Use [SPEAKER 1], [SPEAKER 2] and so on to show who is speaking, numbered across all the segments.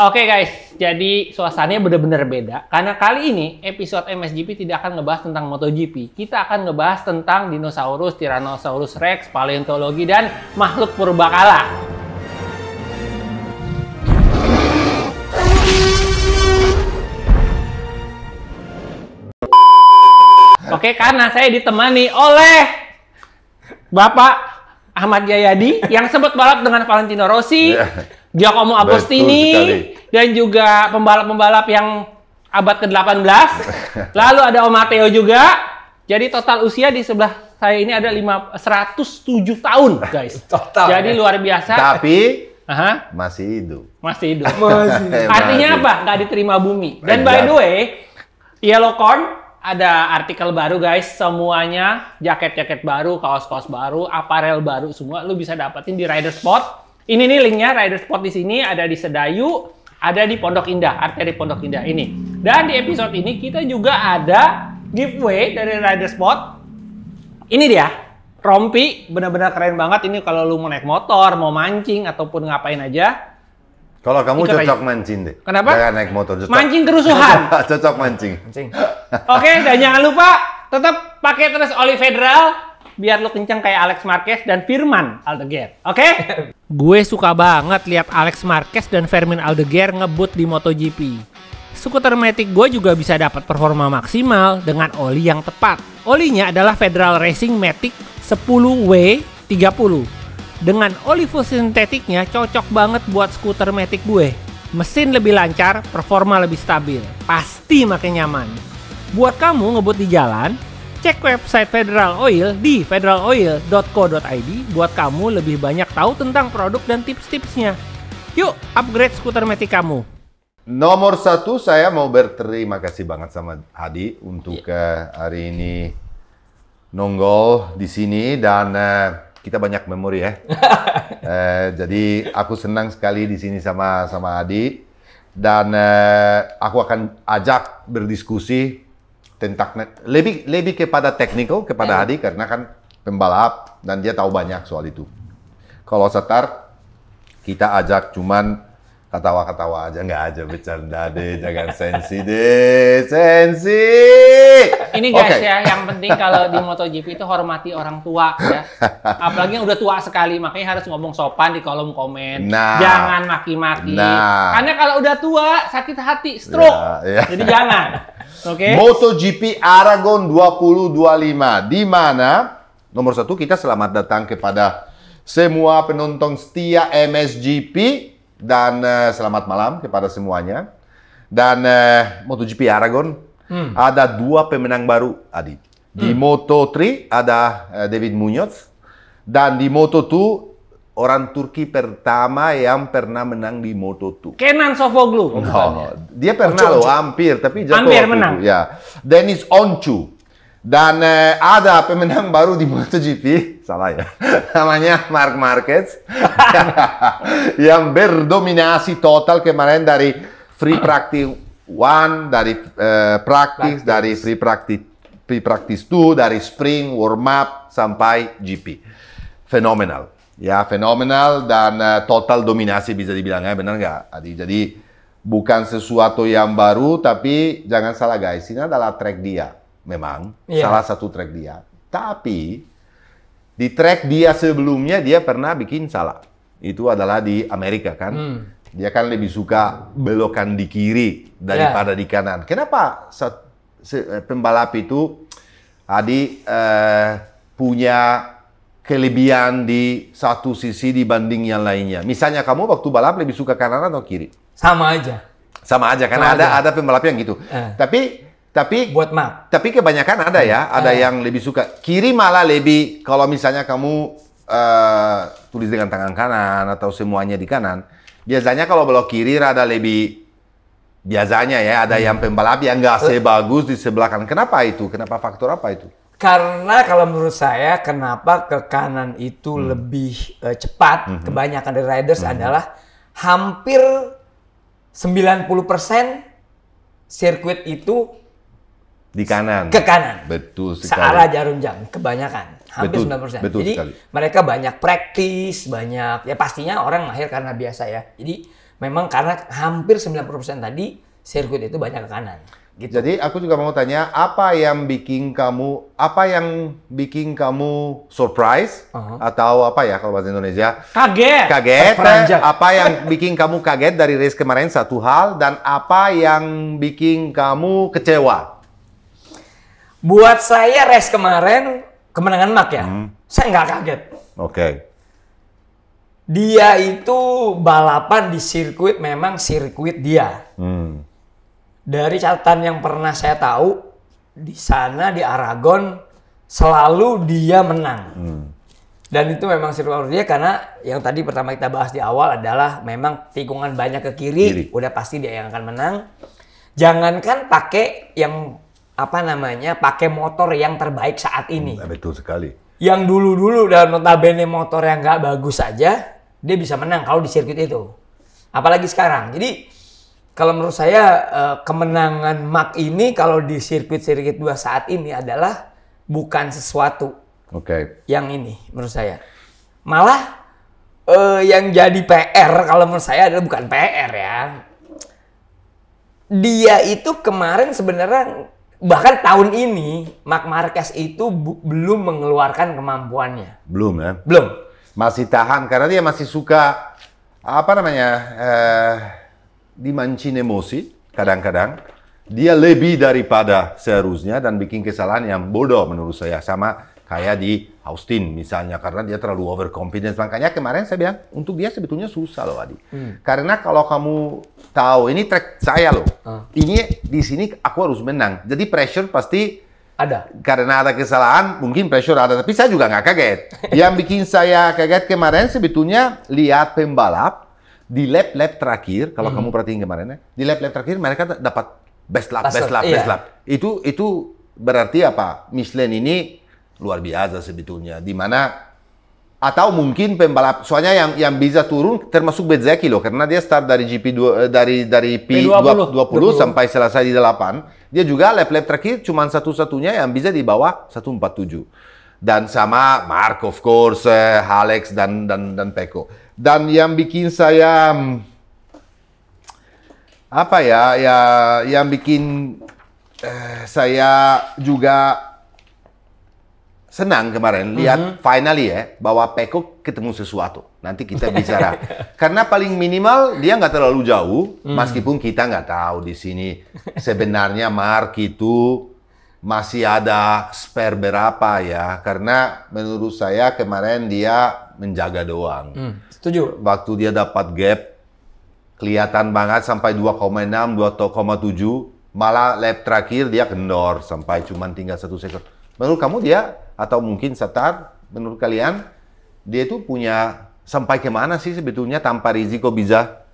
[SPEAKER 1] Oke guys, jadi suasananya benar-benar beda. Karena kali ini episode MSGP tidak akan ngebahas tentang MotoGP. Kita akan ngebahas tentang dinosaurus, Tyrannosaurus Rex, paleontologi, dan makhluk purbakala. Oke, karena saya ditemani oleh Bapak Ahmad Jayadi yang sempat balap dengan Valentino Rossi. Giacomo Agostini, dan juga pembalap-pembalap yang abad ke-18. Lalu ada Om Matteo juga. Jadi total usia di sebelah saya ini ada 107 tahun, guys.
[SPEAKER 2] Total,
[SPEAKER 1] jadi luar biasa.
[SPEAKER 3] Tapi masih hidup.
[SPEAKER 1] Masih hidup. Artinya apa? Nggak diterima bumi. Dan by the way, Yellowcorn ada artikel baru, guys. Semuanya jaket-jaket baru, kaos-kaos baru, aparel baru, semua lu bisa dapetin di Rider Spot. Ini nih linknya, Rider Spot di sini ada di Sedayu, ada di Pondok Indah, arteri Pondok Indah ini. Dan di episode ini kita juga ada giveaway dari Rider Spot. Ini dia, rompi, benar-benar keren banget. Ini kalau lu mau naik motor, mau mancing ataupun ngapain aja.
[SPEAKER 3] Kalau kamu cocok mancing deh.
[SPEAKER 1] Kenapa?
[SPEAKER 3] Jangan naik motor. Cocok.
[SPEAKER 1] Mancing kerusuhan.
[SPEAKER 3] Cocok mancing.
[SPEAKER 1] Oke, dan jangan lupa tetap pakai terus oli federal. Biar lo kenceng kayak Alex Marquez dan Firman Aldeguer, oke? Gue suka banget lihat Alex Marquez dan Firman Aldeguer ngebut di MotoGP. Skuter Matic gue juga bisa dapat performa maksimal dengan oli yang tepat. Olinya adalah Federal Racing Matic 10W30. Dengan oli full sintetiknya cocok banget buat skuter Matic gue. Mesin lebih lancar, performa lebih stabil. Pasti makin nyaman. Buat kamu ngebut di jalan, cek website Federal Oil di federaloil.co.id buat kamu lebih banyak tahu tentang produk dan tips-tipsnya. Yuk, upgrade skuter Matic kamu.
[SPEAKER 3] Nomor 1, saya mau berterima kasih banget sama Hadi untuk hari ini nongol di sini dan kita banyak memori ya. Jadi aku senang sekali di sini sama Hadi dan aku akan ajak berdiskusi tentang lebih kepada teknikal kepada Hadi karena kan pembalap dan dia tahu banyak soal itu. Kalau Satar kita ajak cuman ketawa-ketawa aja, nggak aja bercanda deh, jangan sensi deh, sensi.
[SPEAKER 1] Ini guys ya, yang penting kalau di MotoGP itu hormati orang tua ya. Apalagi yang udah tua sekali, makanya harus ngomong sopan di kolom komen. Jangan maki-maki. Karena kalau udah tua sakit hati, stroke. Jadi jangan. Oke.
[SPEAKER 3] MotoGP Aragon 2025 di mana nomor 1 kita selamat datang kepada semua penonton setia MSGP dan selamat malam kepada semuanya. Dan MotoGP Aragon ada 2 pemenang baru, Adi. Di Moto3 ada David Munoz dan di Moto2 orang Turki pertama yang pernah menang di Moto2.
[SPEAKER 1] Kenan Sofoglu.
[SPEAKER 3] Dia pernah loh, hampir, tapi jatuh.
[SPEAKER 1] Hampir menang.
[SPEAKER 3] Ya. Denis Oncu. Dan ada pemenang baru di MotoGP, salah ya, namanya Marc Marquez, yang berdominasi total kemarin dari free practice 1, dari practice, dari free practice 2, dari spring, warm up, sampai GP. Fenomenal. Ya, fenomenal dan total dominasi bisa dibilang, benar nggak, Adi? Jadi bukan sesuatu yang baru, tapi jangan salah guys, ini adalah track dia, memang salah satu track dia. Tapi di track dia sebelumnya dia pernah bikin salah. Itu adalah di Amerika kan. Dia kan lebih suka belokan di kiri daripada di kanan. Kenapa pembalap itu, Adi, punya kelebihan di satu sisi dibanding yang lainnya? Misalnya kamu waktu balap lebih suka kanan atau kiri?
[SPEAKER 2] Sama aja.
[SPEAKER 3] Sama aja, karena ada pembalap yang gitu. Tapi
[SPEAKER 2] buat map.
[SPEAKER 3] Tapi kebanyakan ada ya, ada yang lebih suka kiri, malah lebih kalau misalnya kamu tulis dengan tangan kanan atau semuanya di kanan. Biasanya kalau belok kiri rada lebih biasanya ya, ada yang pembalap yang nggak sebagus di sebelah kanan. Kenapa itu? Kenapa, faktor apa itu?
[SPEAKER 2] Karena kalau menurut saya, kenapa ke kanan itu lebih cepat, kebanyakan dari riders adalah hampir 90% sirkuit itu
[SPEAKER 3] di kanan.
[SPEAKER 2] Ke kanan.
[SPEAKER 3] Betul sekali.
[SPEAKER 2] Searah jarum jam, kebanyakan. Hampir 90%.
[SPEAKER 3] Betul
[SPEAKER 2] Jadi
[SPEAKER 3] sekali.
[SPEAKER 2] mereka banyak praktis, banyak, ya pastinya orang mahir karena biasa ya. Jadi memang karena hampir 90% tadi sirkuit itu banyak ke kanan. Gitu.
[SPEAKER 3] Jadi aku juga mau tanya, apa yang bikin kamu surprise atau apa ya kalau bahasa Indonesia? Kaget.
[SPEAKER 2] Terperanjat.
[SPEAKER 3] Apa yang bikin kamu kaget dari race kemarin satu hal, dan apa yang bikin kamu kecewa?
[SPEAKER 2] Buat saya race kemarin kemenangan Mark ya, saya nggak kaget.
[SPEAKER 3] Oke.
[SPEAKER 2] Dia itu balapan di sirkuit, memang sirkuit dia. Dari catatan yang pernah saya tahu, di sana di Aragon selalu dia menang. Dan itu memang sirkuit dia, karena yang tadi pertama kita bahas di awal adalah memang tikungan banyak ke kiri, udah pasti dia yang akan menang. Jangankan pakai yang pakai motor yang terbaik saat ini.
[SPEAKER 3] Betul sekali.
[SPEAKER 2] Yang dulu-dulu dan notabene motor yang nggak bagus saja, dia bisa menang kalau di sirkuit itu. Apalagi sekarang. Jadi kalau menurut saya kemenangan Mark ini kalau di sirkuit-sirkuit 2 saat ini adalah bukan sesuatu yang ini menurut saya. Malah yang jadi PR kalau menurut saya adalah bukan PR ya. Dia itu kemarin sebenarnya bahkan tahun ini Marc Marquez itu belum mengeluarkan kemampuannya.
[SPEAKER 3] Belum ya?
[SPEAKER 2] Belum.
[SPEAKER 3] Masih tahan karena dia masih suka dimancing emosi kadang-kadang. Dia lebih daripada seharusnya dan bikin kesalahan yang bodoh menurut saya, sama kayak di Austin misalnya, karena dia terlalu overconfidence. Makanya kemarin saya bilang untuk dia sebetulnya susah loh Adi. Karena kalau kamu tahu ini track saya loh. Ini di sini aku harus menang. Jadi pressure pasti
[SPEAKER 2] ada.
[SPEAKER 3] Karena ada kesalahan mungkin pressure ada, tapi saya juga nggak kaget. Yang bikin saya kaget kemarin sebetulnya lihat pembalap di lap terakhir, kalau kamu perhatiin kemarin ya, di lap terakhir mereka dapat best lap. Itu berarti apa? Michelin ini luar biasa sebetulnya. Dimana atau mungkin pembalap, soalnya yang bisa turun termasuk Bezzecchi loh, karena dia start dari dari P20 sampai selesai di 8. Dia juga lap terakhir cuma satu-satunya yang bisa di bawah 147. Dan sama Mark of course, Alex dan Pecco. Dan yang bikin saya yang bikin saya juga senang kemarin lihat finally ya bahwa Pecco ketemu sesuatu. Nanti kita bicara. Karena paling minimal dia nggak terlalu jauh, meskipun kita nggak tahu di sini sebenarnya Mark itu masih ada spare berapa ya, karena menurut saya kemarin dia menjaga doang.
[SPEAKER 2] Setuju.
[SPEAKER 3] Waktu dia dapat gap, kelihatan banget sampai 2,6, 2,7, malah lap terakhir dia kendor sampai cuma tinggal 1 sekund. Menurut kamu dia, atau mungkin Satar, menurut kalian, dia itu punya sampai kemana sih sebetulnya tanpa risiko bisa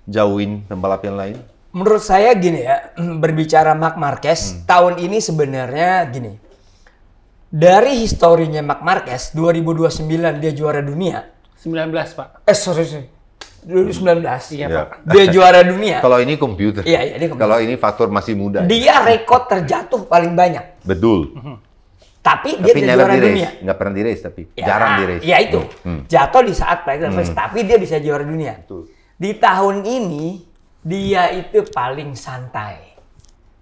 [SPEAKER 3] jauhin pembalap yang lain?
[SPEAKER 2] Menurut saya gini ya, berbicara Marc Marquez, tahun ini sebenarnya gini. Dari historinya Marc Marquez, 2029 dia juara dunia.
[SPEAKER 1] 19, Pak.
[SPEAKER 2] Sorry. 2019.
[SPEAKER 1] Iya,
[SPEAKER 3] Ya.
[SPEAKER 1] Pak.
[SPEAKER 2] Dia juara dunia.
[SPEAKER 3] Kalau ini komputer.
[SPEAKER 2] Iya, dia komputer.
[SPEAKER 3] Kalau ini faktor masih muda.
[SPEAKER 2] Dia rekor terjatuh paling banyak.
[SPEAKER 3] Betul.
[SPEAKER 2] Tapi dia tidak juara dunia.
[SPEAKER 3] Nggak pernah di race, tapi
[SPEAKER 2] Ya,
[SPEAKER 3] jarang di race.
[SPEAKER 2] Ya itu. Jatuh di saat private race, tapi dia bisa juara dunia.
[SPEAKER 3] Betul.
[SPEAKER 2] Di tahun ini, dia itu paling santai.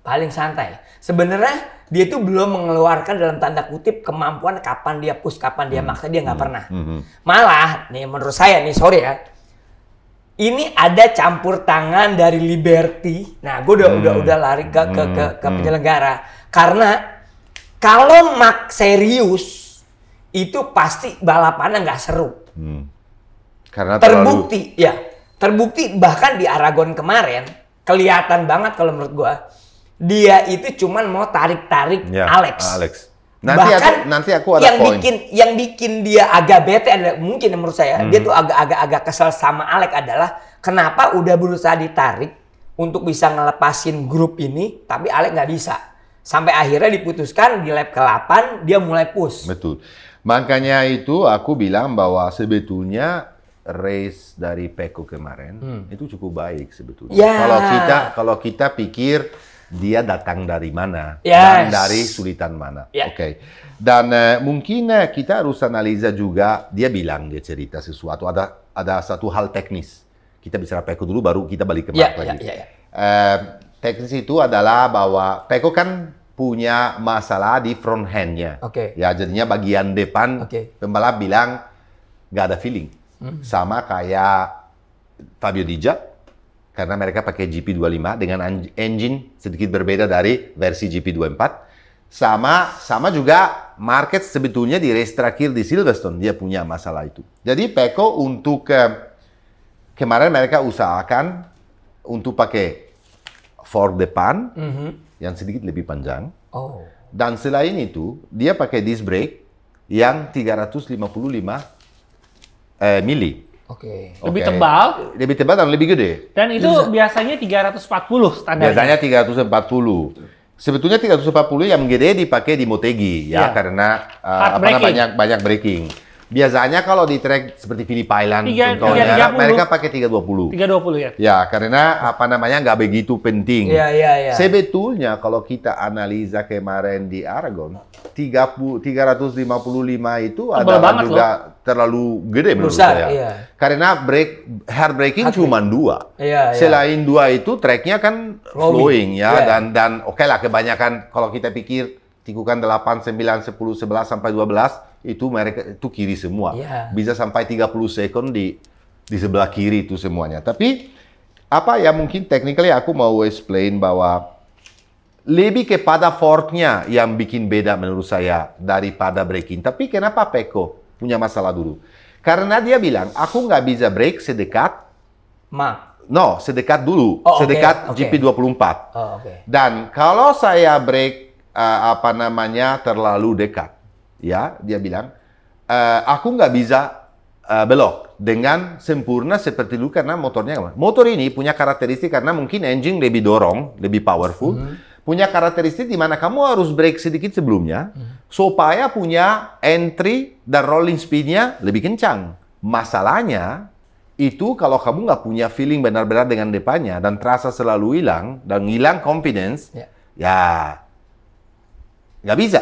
[SPEAKER 2] Paling santai. Sebenarnya dia itu belum mengeluarkan dalam tanda kutip kemampuan kapan dia push, kapan dia maksa, dia nggak pernah. Malah, nih menurut saya nih, sorry ya, ini ada campur tangan dari Liberty. Nah, gue udah lari ke penyelenggara. Karena kalau Mark serius, itu pasti balapannya nggak seru.
[SPEAKER 3] Karena
[SPEAKER 2] Terbukti bahkan di Aragon kemarin, kelihatan banget kalau menurut gue, dia itu cuman mau tarik-tarik
[SPEAKER 3] ya,
[SPEAKER 2] Alex.
[SPEAKER 3] Nanti aku ada poin.
[SPEAKER 2] Yang bikin dia agak bete adalah, mungkin menurut saya, dia tuh agak kesel sama Alex adalah kenapa udah berusaha ditarik untuk bisa ngelepasin grup ini, tapi Alex nggak bisa. Sampai akhirnya diputuskan di lap ke-8 dia mulai push.
[SPEAKER 3] Betul. Makanya itu aku bilang bahwa sebetulnya race dari Pecco kemarin itu cukup baik sebetulnya.
[SPEAKER 2] Yeah.
[SPEAKER 3] Kalau kita pikir dia datang dari mana
[SPEAKER 2] Yes.
[SPEAKER 3] dan dari sulitan mana.
[SPEAKER 2] Yeah.
[SPEAKER 3] Oke. Dan mungkin kita harus analisa juga, dia bilang, dia cerita sesuatu, ada satu hal teknis. kita bicara Pecco dulu, baru kita balik ke
[SPEAKER 2] Iya,
[SPEAKER 3] Mark lagi.
[SPEAKER 2] iya.
[SPEAKER 3] Teknis itu adalah bahwa Pecco kan punya masalah di front hand-nya.
[SPEAKER 2] Oke.
[SPEAKER 3] Ya, jadinya bagian depan pembalap bilang nggak ada feeling. Sama kayak Fabio Di Già, karena mereka pakai GP25 dengan engine sedikit berbeda dari versi GP24. Sama juga Marquez sebetulnya di race terakhir di Silverstone dia punya masalah itu. Jadi Pecco untuk kemarin mereka usahakan untuk pakai fork depan yang sedikit lebih panjang. Dan selain itu dia pakai disc brake yang 355 mili.
[SPEAKER 1] Lebih tebal.
[SPEAKER 3] Lebih tebal dan lebih gede.
[SPEAKER 1] Dan itu biasanya 340 standarnya.
[SPEAKER 3] Biasanya 340. Sebetulnya 340 yang gede dipakai di Motegi ya, karena banyak braking. Biasanya kalau di track seperti Phillip Island contohnya, mereka pakai 320.
[SPEAKER 1] 320 ya?
[SPEAKER 3] Ya, karena nggak begitu penting.
[SPEAKER 2] Iya.
[SPEAKER 3] Sebetulnya kalau kita analisa kemarin di Aragon, 355 itu adalah juga terlalu gede menurut saya.
[SPEAKER 2] Iya.
[SPEAKER 3] Karena hard braking cuma 2.
[SPEAKER 2] Iya.
[SPEAKER 3] Selain 2 itu tracknya kan flowing ya, dan oke lah kebanyakan kalau kita pikir tikungan 8, 9, 10, 11 sampai 12 itu mereka itu kiri semua. Bisa sampai 30 second di sebelah kiri itu semuanya. Tapi mungkin technically aku mau explain bahwa lebih kepada forknya yang bikin beda menurut saya daripada braking. Tapi kenapa Pecco punya masalah dulu? Karena dia bilang, aku nggak bisa brake sedekat sedekat dulu, sedekat GP24. Dan kalau saya brake terlalu dekat, ya dia bilang, aku nggak bisa belok dengan sempurna seperti dulu karena motor ini punya karakteristik karena mungkin engine lebih dorong, lebih powerful, punya karakteristik di mana kamu harus brake sedikit sebelumnya supaya punya entry dan rolling speed-nya lebih kencang. Masalahnya itu kalau kamu nggak punya feeling benar-benar dengan depannya dan terasa selalu hilang dan hilang confidence, ya nggak bisa.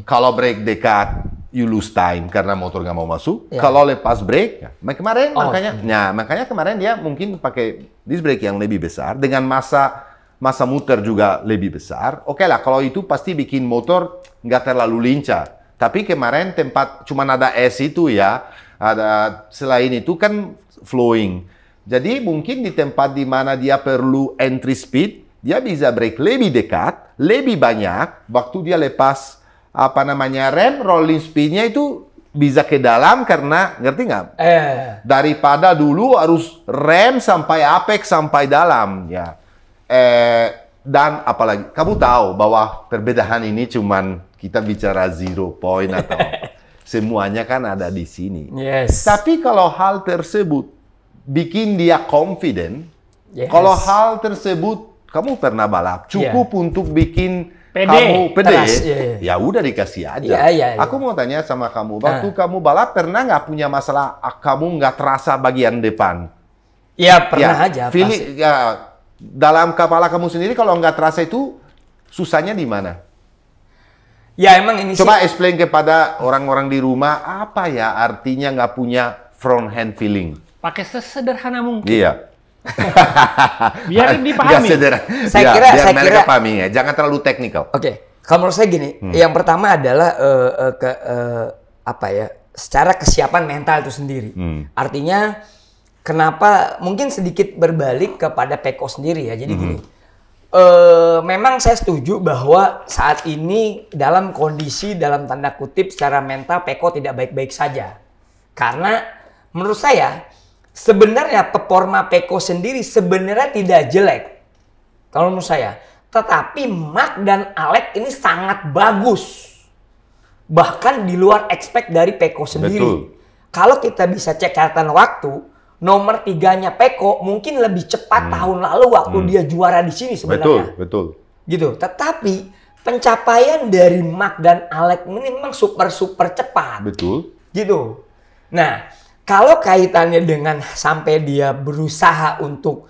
[SPEAKER 3] Kalau brake dekat, you lose time karena motor nggak mau masuk. Kalau lepas brake, makanya kemarin dia mungkin pakai disc brake yang lebih besar dengan masa muter juga lebih besar. Oke lah, kalau itu pasti bikin motor nggak terlalu lincah. Tapi kemarin tempat cuma ada es itu ya, ada selain itu kan flowing. Jadi mungkin di tempat di mana dia perlu entry speed, dia bisa brake lebih dekat, lebih banyak. Waktu dia lepas rem, rolling speednya itu bisa ke dalam karena, ngerti nggak? Daripada dulu harus rem sampai apex sampai dalam ya. Dan apalagi kamu tahu bahwa perbedaan ini cuman kita bicara 0 point atau semuanya kan ada di sini. Tapi kalau hal tersebut bikin dia confident, kalau hal tersebut kamu pernah balap cukup untuk bikin kamu pede, ya udah dikasih aja. Aku mau tanya sama kamu, waktu kamu balap pernah nggak punya masalah kamu nggak terasa bagian depan?
[SPEAKER 2] Ya pernah aja.
[SPEAKER 3] Dalam kepala kamu sendiri kalau nggak terasa itu susahnya di mana?
[SPEAKER 2] Ya emang ini
[SPEAKER 3] coba explain kepada orang-orang di rumah apa ya artinya nggak punya front hand feeling.
[SPEAKER 1] Pakai sesederhana mungkin.
[SPEAKER 3] Iya.
[SPEAKER 1] Biar dipahami.
[SPEAKER 2] Saya kira
[SPEAKER 3] mereka pahami ya. Jangan terlalu teknikal.
[SPEAKER 2] Kalau menurut saya gini, yang pertama adalah secara kesiapan mental itu sendiri. Artinya kenapa mungkin sedikit berbalik kepada Pecco sendiri ya. Jadi gini, memang saya setuju bahwa saat ini dalam kondisi dalam tanda kutip secara mental Pecco tidak baik-baik saja. Karena menurut saya sebenarnya performa Pecco sendiri sebenarnya tidak jelek. Kalau menurut saya. Tetapi Mark dan Alex ini sangat bagus. Bahkan di luar expect dari Pecco sendiri.
[SPEAKER 3] Betul.
[SPEAKER 2] Kalau kita bisa cek catatan waktu, nomor 3-nya Pecco mungkin lebih cepat tahun lalu waktu dia juara di sini sebenarnya.
[SPEAKER 3] Betul.
[SPEAKER 2] Gitu. Tetapi pencapaian dari Mark dan Alex ini memang super cepat.
[SPEAKER 3] Betul.
[SPEAKER 2] Gitu. Nah, kalau kaitannya dengan sampai dia berusaha untuk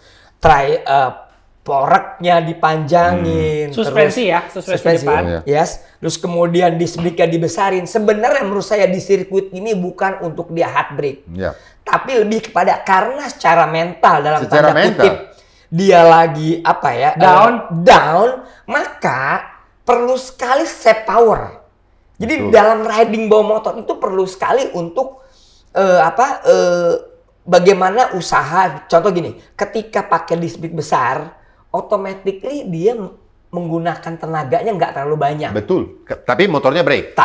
[SPEAKER 2] poreknya dipanjangin,
[SPEAKER 1] Suspensi ya, suspensi depan.
[SPEAKER 2] Yes. Terus kemudian displitnya dibesarin. Sebenarnya menurut saya di sirkuit ini bukan untuk dia hard brake. Tapi lebih kepada karena secara mental dalam tanda kutip dia lagi apa ya? Down, maka perlu sekali set power. Jadi dalam riding bawa motor itu perlu sekali untuk bagaimana usaha. Contoh gini, ketika pakai disc brake besar, automatically dia menggunakan tenaganya nggak terlalu banyak.
[SPEAKER 3] Betul. Tapi motornya brake.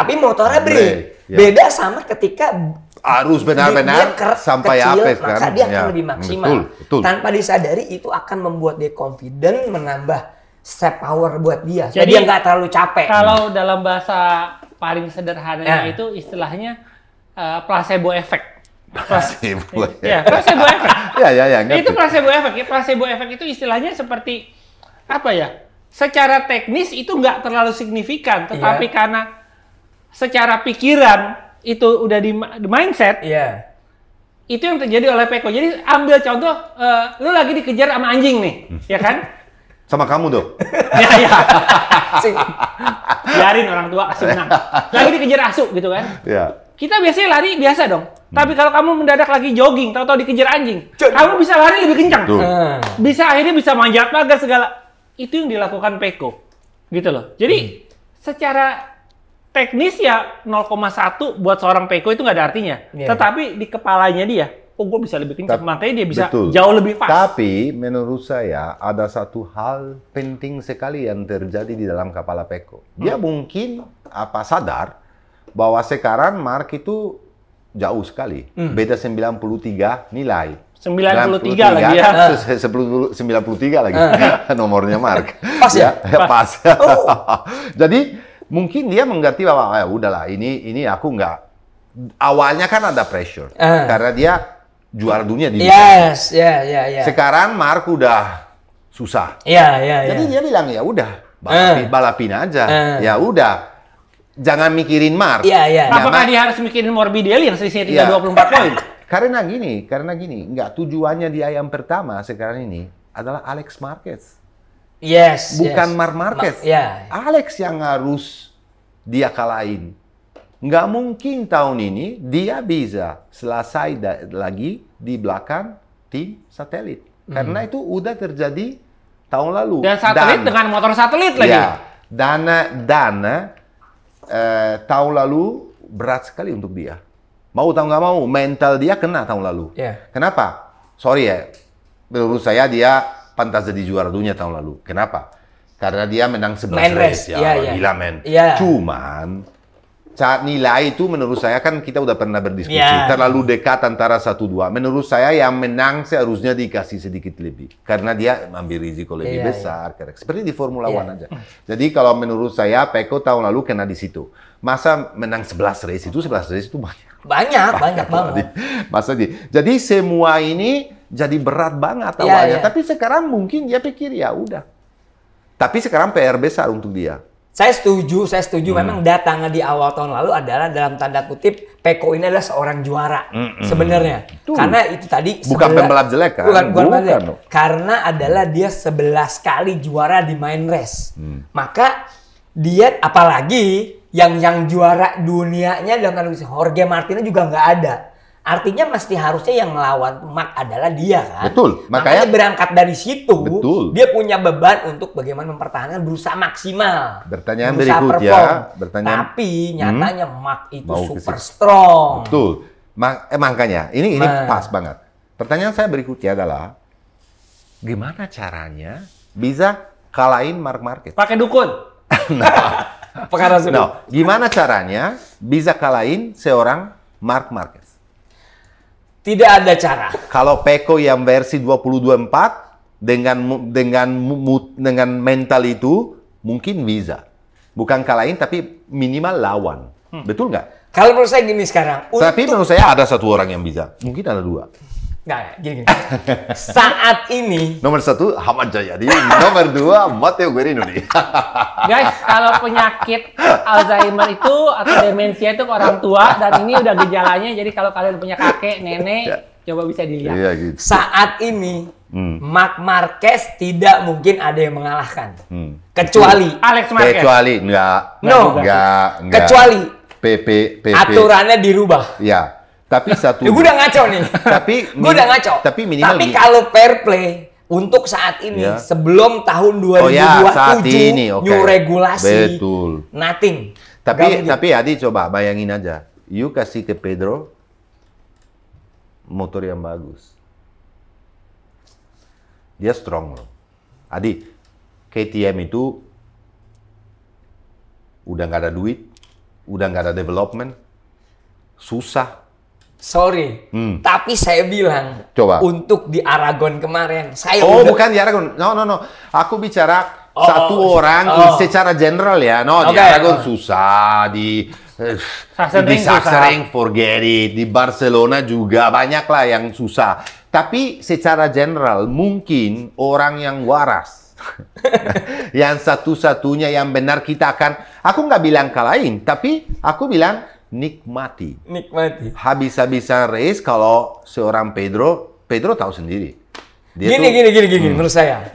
[SPEAKER 2] Beda sama ketika
[SPEAKER 3] harus benar-benar sampai
[SPEAKER 2] kecil,
[SPEAKER 3] apes kan.
[SPEAKER 2] Maka dia akan lebih maksimal.
[SPEAKER 3] Betul.
[SPEAKER 2] Tanpa disadari itu akan membuat dia confident, menambah step power buat dia.
[SPEAKER 1] Jadi
[SPEAKER 2] dia nggak terlalu capek.
[SPEAKER 1] Kalau dalam bahasa paling sederhananya itu istilahnya placebo effect.
[SPEAKER 3] Placebo effect.
[SPEAKER 1] Ya, placebo effect.
[SPEAKER 3] Ngerti.
[SPEAKER 1] Itu placebo effect. Ya, placebo effect itu istilahnya seperti apa ya? Secara teknis itu nggak terlalu signifikan, tetapi karena secara pikiran itu udah di mindset. Itu yang terjadi oleh Peko. Jadi ambil contoh, lu lagi dikejar sama anjing nih, ya kan?
[SPEAKER 3] Sama kamu dong.
[SPEAKER 1] Ya. Biarin orang tua kasih menang. Lagi dikejar asu gitu kan? Kita biasanya lari biasa dong. Tapi kalau kamu mendadak lagi jogging, tahu-tahu dikejar anjing, kamu bisa lari lebih kencang. Bisa akhirnya bisa manjat pagar segala. Itu yang dilakukan Peko. Gitu loh. Jadi secara teknis ya 0,1 buat seorang Peko itu nggak ada artinya. Tetapi di kepalanya dia, gue bisa lebih kencang. Makanya dia bisa jauh lebih fast.
[SPEAKER 3] Tapi menurut saya ada satu hal penting sekali yang terjadi di dalam kepala Peko. Dia mungkin sadar bahwa sekarang Mark itu jauh sekali. Beda 93 nilai.
[SPEAKER 1] 93 lagi ya.
[SPEAKER 3] 93 lagi nomornya Mark.
[SPEAKER 2] Pas ya?
[SPEAKER 3] Pas. Jadi mungkin dia mengerti bahwa udahlah ini aku nggak. Awalnya kan ada pressure karena dia juara dunia di Sekarang Mark udah susah. Jadi dia bilang ya udah balapin aja. Ya udah. Jangan mikirin Mark.
[SPEAKER 1] Apakah dia harus mikirin Morbidelli yang selisihnya 24 poin?
[SPEAKER 3] Karena gini, nggak tujuannya dia yang pertama sekarang ini adalah Alex Marquez. Bukan Marc Marquez. Alex yang harus dia kalahin. Nggak mungkin tahun ini dia bisa selesai lagi di belakang tim satelit. Karena itu udah terjadi tahun lalu.
[SPEAKER 1] Dan satelit dengan motor satelit lagi.
[SPEAKER 3] Dan tahun lalu berat sekali untuk dia. Mau tahu nggak mau, mental dia kena tahun lalu. Kenapa? Sorry ya, menurut saya dia pantas jadi juara dunia tahun lalu. Kenapa? Karena dia menang 11 race. Gila men. Cuman, saat nilai itu menurut saya kan kita udah pernah berdiskusi. Terlalu dekat antara 1-2. Menurut saya yang menang seharusnya dikasih sedikit lebih. Karena dia ambil risiko lebih besar. Seperti di Formula One aja. Jadi kalau menurut saya, Peko tahun lalu kena di situ. Masa menang 11 race itu banyak. Banyak banget. Jadi semua ini jadi berat banget awalnya. Tapi sekarang mungkin dia pikir ya udah. Tapi sekarang PR besar untuk dia.
[SPEAKER 2] Saya setuju. Memang datangnya di awal tahun lalu adalah dalam tanda kutip Peko ini adalah seorang juara sebenarnya. Karena itu tadi
[SPEAKER 3] bukan pembalap jelek kan?
[SPEAKER 2] Bukan. Karena adalah dia 11 kali juara di main race. Maka dia apalagi yang juara dunianya dengan Jorge Martin juga nggak ada. Artinya harusnya yang melawan Mark adalah dia kan.
[SPEAKER 3] Betul.
[SPEAKER 2] Makanya berangkat dari situ, dia punya beban untuk bagaimana mempertahankan, berusaha maksimal.
[SPEAKER 3] Bertanyaan berikutnya.
[SPEAKER 2] Tapi nyatanya Mark itu super strong.
[SPEAKER 3] Betul. Makanya ini pas banget. Pertanyaan saya berikutnya adalah gimana caranya bisa kalahin Marc Marquez?
[SPEAKER 1] Pakai dukun.
[SPEAKER 3] Gimana caranya bisa kalahin seorang Marc Marquez?
[SPEAKER 2] Tidak ada cara.
[SPEAKER 3] Kalau Peko yang versi 2024 dengan mental itu mungkin bisa. Bukan kalahin tapi minimal lawan. Betul nggak?
[SPEAKER 2] Kalau menurut saya gini sekarang.
[SPEAKER 3] Tapi menurut saya ada satu orang yang bisa. Mungkin ada dua.
[SPEAKER 2] Gini. Saat ini
[SPEAKER 3] nomor 1 Ahmad Jayadi, nomor 2 Matteo Guarino nih.
[SPEAKER 1] Guys, kalau penyakit Alzheimer itu atau demensia itu ke orang tua dan ini udah gejalanya, jadi kalau kalian punya kakek, nenek, coba bisa dilihat.
[SPEAKER 3] Gitu.
[SPEAKER 2] Saat ini Marc Marquez tidak mungkin ada yang mengalahkan. Kecuali
[SPEAKER 1] Alex Marquez.
[SPEAKER 3] Kecuali enggak. Enggak.
[SPEAKER 2] Kecuali
[SPEAKER 3] PP.
[SPEAKER 2] aturannya dirubah.
[SPEAKER 3] Ya. Tapi satu.
[SPEAKER 2] Gue udah ngaco nih.
[SPEAKER 3] Gue
[SPEAKER 2] udah ngaco.
[SPEAKER 3] Tapi minimal.
[SPEAKER 2] Tapi kalau fair play untuk saat ini sebelum tahun 2027 new regulasi.
[SPEAKER 3] Betul.
[SPEAKER 2] Nothing.
[SPEAKER 3] Tapi Adi coba bayangin aja. You kasih ke Pedro motor yang bagus. Dia strong loh. Adi, KTM itu udah nggak ada duit, udah nggak ada development, susah.
[SPEAKER 2] Sorry, tapi saya bilang
[SPEAKER 3] coba.
[SPEAKER 2] Untuk di Aragon kemarin, saya
[SPEAKER 3] bukan di Aragon, no. Aku bicara satu orang secara general ya, di Aragon susah, di Sachsenring forget it, di Barcelona juga banyak lah yang susah. Tapi secara general mungkin orang yang waras, yang satu-satunya yang benar kita akan, aku nggak bilang kalahin, tapi aku bilang nikmati. Habis-habisan race kalau seorang Pedro tahu sendiri.
[SPEAKER 2] Gini, menurut saya.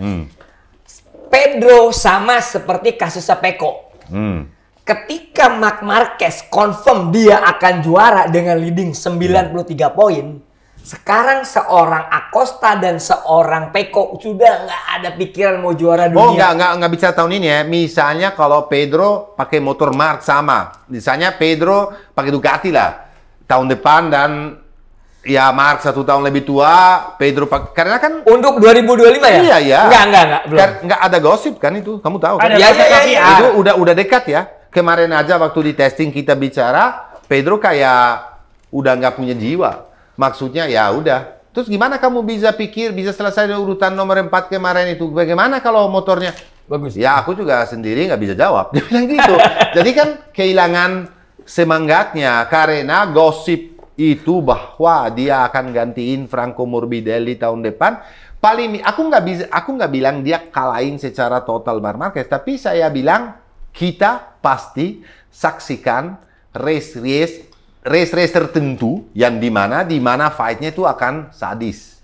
[SPEAKER 2] Pedro sama seperti kasusnya Peko. Ketika Marc Marquez confirm dia akan juara dengan leading 93 poin, sekarang seorang Acosta dan seorang Peko sudah nggak ada pikiran mau juara dunia.
[SPEAKER 3] Nggak bicara tahun ini ya. Misalnya kalau Pedro pakai motor Marc sama, misalnya Pedro pakai Ducati lah tahun depan dan ya Marc 1 tahun lebih tua, Pedro pakai, karena kan
[SPEAKER 2] untuk 2025 ya?
[SPEAKER 3] Iya.
[SPEAKER 2] Enggak, belum.
[SPEAKER 3] Nggak ada gosip kan itu, kamu tahu kan?
[SPEAKER 2] Iya.
[SPEAKER 3] Itu udah dekat ya. Kemarin aja waktu di testing kita bicara, Pedro kayak udah nggak punya jiwa. Maksudnya ya udah. Terus gimana kamu bisa pikir bisa selesai urutan nomor 4 kemarin itu? Bagaimana kalau motornya
[SPEAKER 2] bagus?
[SPEAKER 3] Ya aku juga sendiri nggak bisa jawab. Dia bilang gitu. Jadi kan kehilangan semangatnya karena gosip itu bahwa dia akan gantiin Franco Morbidelli tahun depan. Paling aku nggak bilang dia kalahin secara total Marc Marquez, tapi saya bilang kita pasti saksikan race tertentu yang di mana fight-nya itu akan sadis.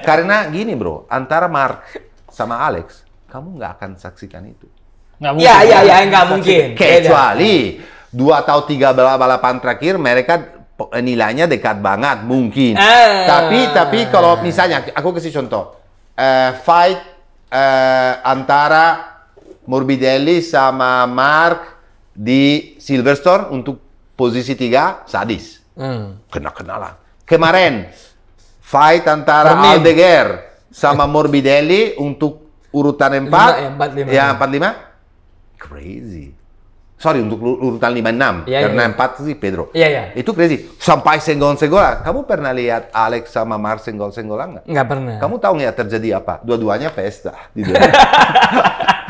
[SPEAKER 3] Karena gini bro, antara Marc sama Alex, kamu nggak akan saksikan itu.
[SPEAKER 2] Nggak mungkin.
[SPEAKER 3] Kecuali 2 atau 3 balapan terakhir mereka nilainya dekat banget mungkin. Tapi kalau misalnya aku kasih contoh, fight antara Morbidelli sama Marc di Silverstone untuk posisi 3 sadis. Kenalan. Kemarin fight antara Aldeguer sama Morbidelli untuk urutan 4 ya 45 crazy. Sorry, untuk urutan 5-6 karena 4 sih Pedro.
[SPEAKER 2] Iya.
[SPEAKER 3] Itu crazy. Sampai senggol-senggolan. Kamu pernah lihat Alex sama Marc senggol-senggolan nggak?
[SPEAKER 2] Nggak pernah.
[SPEAKER 3] Kamu tahu nggak terjadi apa? Dua-duanya pesta di dunia.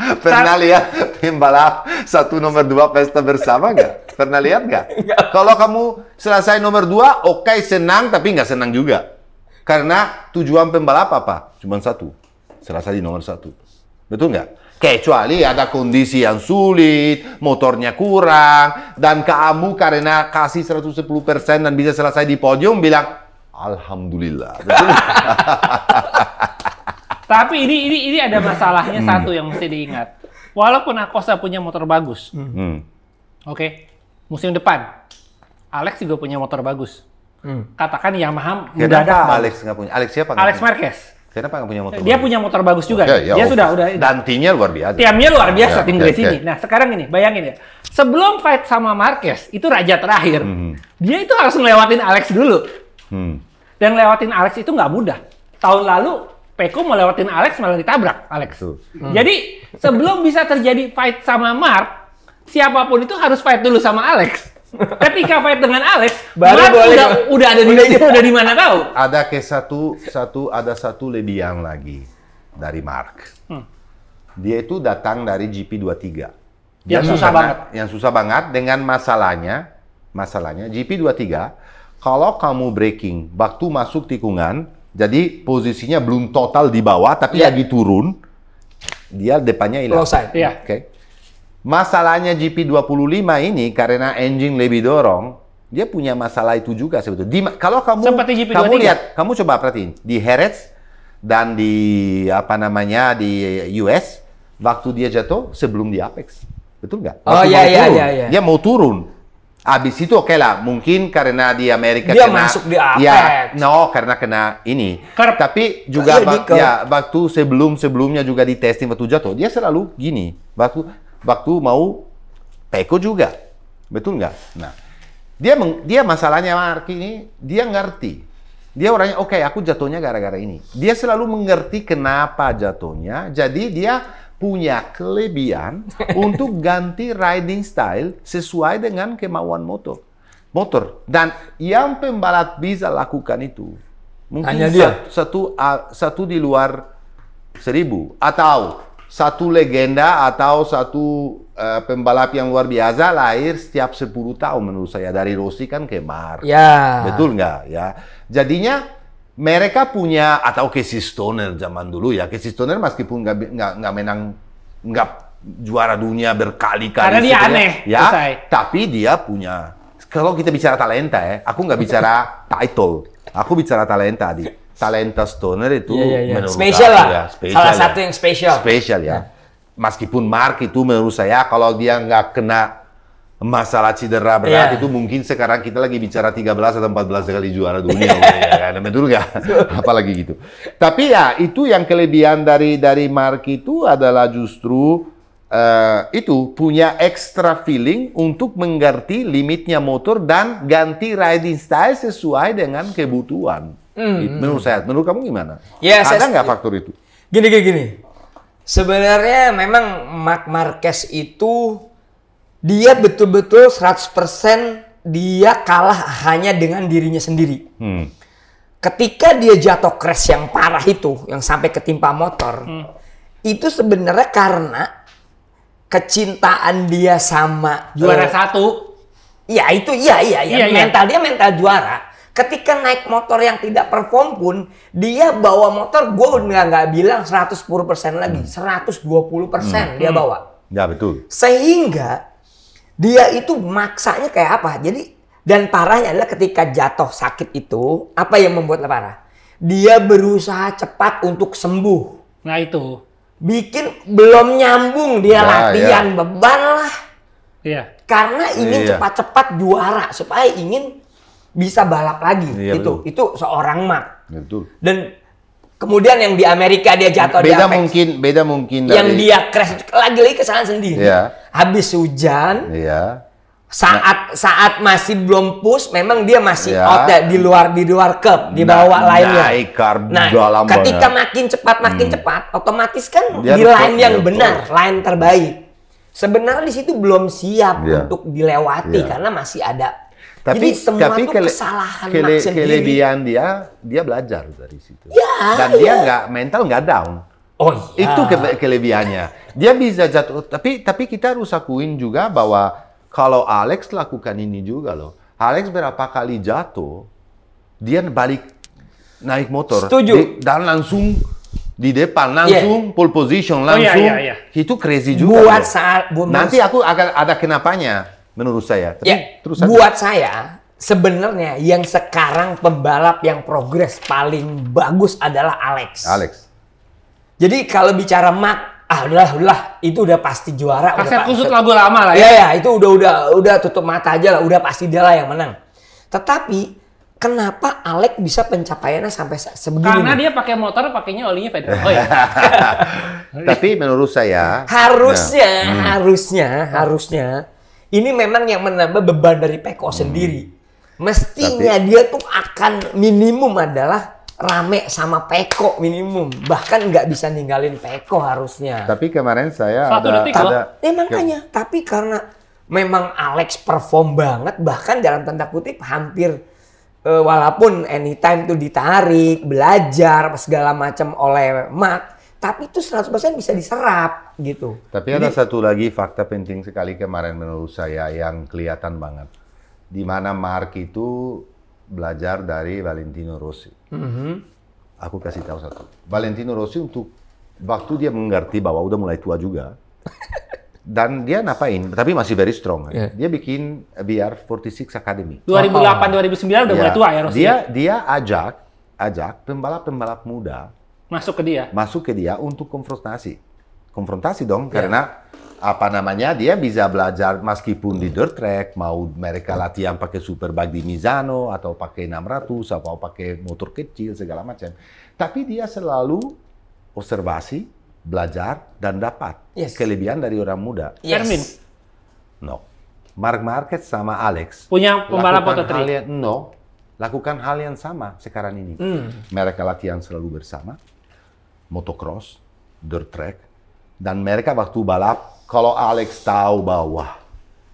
[SPEAKER 3] Pernah lihat pembalap 1 nomor 2 pesta bersama nggak? Pernah lihat nggak? Kalau kamu selesai nomor 2, oke, senang, tapi nggak senang juga. Karena tujuan pembalap apa? Cuma satu. Selesai di nomor 1. Betul nggak? Kecuali ada kondisi yang sulit, motornya kurang, dan kamu karena kasih 110% dan bisa selesai di podium, bilang, Alhamdulillah. Betul?
[SPEAKER 1] Tapi ini ada masalahnya satu yang mesti diingat. Walaupun Acosta punya motor bagus, oke, musim depan Alex juga punya motor bagus. Katakan Yamaha
[SPEAKER 3] mendadak. Alex nggak punya? Alex siapa?
[SPEAKER 1] Alex Marquez.
[SPEAKER 3] Kenapa nggak punya motor?
[SPEAKER 1] Dia punya motor bagus juga. Dia sudah.
[SPEAKER 3] Dan timnya luar biasa.
[SPEAKER 1] Timnya luar biasa tim Grace ini. Nah sekarang ini, bayangin ya. Sebelum fight sama Marquez, itu raja terakhir. Dia itu harus ngelewatin Alex dulu. Dan lewatin Alex itu nggak mudah. Tahun lalu Peko mau lewatin Alex malah ditabrak Alex. Jadi sebelum bisa terjadi fight sama Marc, siapapun itu harus fight dulu sama Alex. Ketika fight dengan Alex, Marc udah ada di mana tahu?
[SPEAKER 3] Ada satu lebihan lagi dari Marc. Dia itu datang dari GP23.
[SPEAKER 1] Yang susah banget.
[SPEAKER 3] Yang susah banget dengan masalahnya GP23 kalau kamu braking waktu masuk tikungan, jadi posisinya belum total di bawah, tapi lagi turun, dia depannya hilang. Okay. Masalahnya GP25 ini, karena engine lebih dorong, dia punya masalah itu juga sebetulnya. Kalau kamu lihat, kamu coba perhatiin, di Jerez, dan di apa namanya di US waktu dia jatuh sebelum di Apex, betul nggak?
[SPEAKER 2] Oh
[SPEAKER 3] Waktu
[SPEAKER 2] iya
[SPEAKER 3] mau
[SPEAKER 2] iya
[SPEAKER 3] turun,
[SPEAKER 2] iya.
[SPEAKER 3] dia mau turun. Habis itu oke lah, mungkin karena di Amerika
[SPEAKER 2] Dia
[SPEAKER 3] kena,
[SPEAKER 2] masuk di Apex.
[SPEAKER 3] ya, no, karena kena ini.
[SPEAKER 1] Kerp.
[SPEAKER 3] Tapi juga
[SPEAKER 2] Iya,
[SPEAKER 3] waktu sebelumnya juga di testing waktu jatuh, dia selalu gini. Waktu mau Peko juga, betul nggak? Nah, dia masalahnya Mark ini, dia ngerti. Dia orangnya, oke, aku jatuhnya gara-gara ini. Dia selalu mengerti kenapa jatuhnya, jadi dia punya kelebihan untuk ganti riding style sesuai dengan kemauan motor. Dan yang pembalap bisa lakukan itu, mungkin
[SPEAKER 2] hanya dia.
[SPEAKER 3] satu di luar 1000, atau satu legenda atau satu pembalap yang luar biasa lahir setiap 10 tahun menurut saya, dari Rossi kan ke Mark.
[SPEAKER 2] Ya.
[SPEAKER 3] Betul nggak ya? Jadinya mereka punya, atau Casey Stoner zaman dulu ya. Casey Stoner meskipun nggak menang, nggak juara dunia berkali-kali.
[SPEAKER 1] Karena dia aneh,
[SPEAKER 3] ya.
[SPEAKER 1] selesai.
[SPEAKER 3] Tapi dia punya. Kalau kita bicara talenta ya, aku nggak bicara title. Aku bicara talenta di. Talenta Stoner itu menurut
[SPEAKER 2] spesial
[SPEAKER 3] aku
[SPEAKER 2] lah.
[SPEAKER 3] ya,
[SPEAKER 2] Salah satu yang spesial.
[SPEAKER 3] Spesial ya. Meskipun Mark itu menurut saya kalau dia nggak kena masalah cedera berat itu mungkin sekarang kita lagi bicara 13 atau 14 kali juara dunia ya kan, betul nggak? Apalagi gitu. Tapi ya itu yang kelebihan dari Mark itu adalah justru itu punya extra feeling untuk mengerti limitnya motor dan ganti riding style sesuai dengan kebutuhan. Menurut saya, menurut kamu gimana?
[SPEAKER 2] Ya,
[SPEAKER 3] ada nggak faktor itu?
[SPEAKER 2] Gini. Sebenarnya memang Marc Marquez itu dia betul-betul 100% dia kalah hanya dengan dirinya sendiri. Ketika dia jatuh crash yang parah itu, yang sampai ketimpa motor, itu sebenarnya karena kecintaan dia sama
[SPEAKER 1] Juara satu.
[SPEAKER 2] Ya itu iya. Mental dia mental juara. Ketika naik motor yang tidak perform pun, dia bawa motor, gue nggak bilang 110% lagi, 120% dia bawa.
[SPEAKER 3] Ya betul.
[SPEAKER 2] Sehingga dia itu maksanya kayak apa? Jadi, dan parahnya adalah ketika jatuh sakit itu, apa yang membuatnya parah? Dia berusaha cepat untuk sembuh.
[SPEAKER 1] Nah itu.
[SPEAKER 2] Bikin belum nyambung dia latihan beban lah.
[SPEAKER 1] Iya.
[SPEAKER 2] Karena ingin cepat-cepat juara supaya ingin bisa balap lagi. Itu seorang Mark.
[SPEAKER 3] Betul.
[SPEAKER 2] Dan kemudian yang di Amerika dia jatuh di Apex.
[SPEAKER 3] Beda mungkin
[SPEAKER 2] Yang dia crash lagi kesalahan sendiri.
[SPEAKER 3] Iya.
[SPEAKER 2] Habis hujan.
[SPEAKER 3] Iya.
[SPEAKER 2] Saat masih belum push, memang dia masih out di luar curb, di bawah line-nya. Nah, ketika makin cepat, otomatis kan dia di line yang benar, line terbaik. Sebenarnya di situ belum siap untuk dilewati karena masih ada. Jadi semua itu kesalahan Mark sendiri.
[SPEAKER 3] Kelebihan dia belajar dari situ.
[SPEAKER 2] Ya,
[SPEAKER 3] dan dia mental nggak down.
[SPEAKER 2] Oh iya.
[SPEAKER 3] Itu kelebihannya. Dia bisa jatuh, tapi kita harus akuin juga bahwa kalau Alex lakukan ini juga loh. Alex berapa kali jatuh, dia balik naik motor.
[SPEAKER 2] Setuju.
[SPEAKER 3] Dan langsung di depan, langsung pole position, langsung. Itu crazy juga. Nanti aku akan ada kenapanya. Menurut saya. Tapi terus
[SPEAKER 2] buat saya sebenarnya yang sekarang pembalap yang progres paling bagus adalah Alex. Jadi kalau bicara Mark, udahlah itu udah pasti juara.
[SPEAKER 1] Kaset kusut lagu lama lah ya.
[SPEAKER 2] Iya, itu udah tutup mata aja lah, udah pasti dia lah yang menang. Tetapi kenapa Alex bisa pencapaiannya sampai sebegini?
[SPEAKER 1] Karena dia pakai motor, pakainya olinya Federer. Oh ya.
[SPEAKER 3] Tapi menurut saya
[SPEAKER 2] harusnya ini memang yang menambah beban dari Peko sendiri. Mestinya dia tuh akan minimum adalah rame sama Peko minimum. Bahkan nggak bisa ninggalin Peko harusnya.
[SPEAKER 3] Tapi kemarin saya
[SPEAKER 2] makanya. Tapi karena memang Alex perform banget, bahkan dalam tanda kutip hampir walaupun anytime tuh ditarik, belajar segala macam oleh Mark. Tapi itu 100% bisa diserap gitu.
[SPEAKER 3] Tapi ada satu lagi fakta penting sekali kemarin menurut saya yang kelihatan banget. Di mana Mark itu belajar dari Valentino Rossi. Aku kasih tahu satu. Valentino Rossi untuk waktu dia mengerti bahwa udah mulai tua juga. Dan dia ngapain? Tapi masih very strong. Dia bikin VR46 Academy.
[SPEAKER 1] 2008-2009 udah mulai tua ya Rossi.
[SPEAKER 3] Dia ajak pembalap-pembalap muda
[SPEAKER 1] Masuk ke dia untuk konfrontasi dong, karena apa namanya, dia bisa belajar meskipun di dirt track, mau mereka latihan pakai superbike di Misano atau pakai 600 atau pakai motor kecil segala macam, tapi dia selalu observasi, belajar dan dapat kelebihan dari orang muda. Fermin?
[SPEAKER 3] No. Marc Marquez sama Alex
[SPEAKER 1] punya pembalap Moto3?
[SPEAKER 3] Lakukan hal yang sama sekarang ini. Mereka latihan selalu bersama, motocross, dirt track, dan mereka waktu balap, kalau Alex tahu bahwa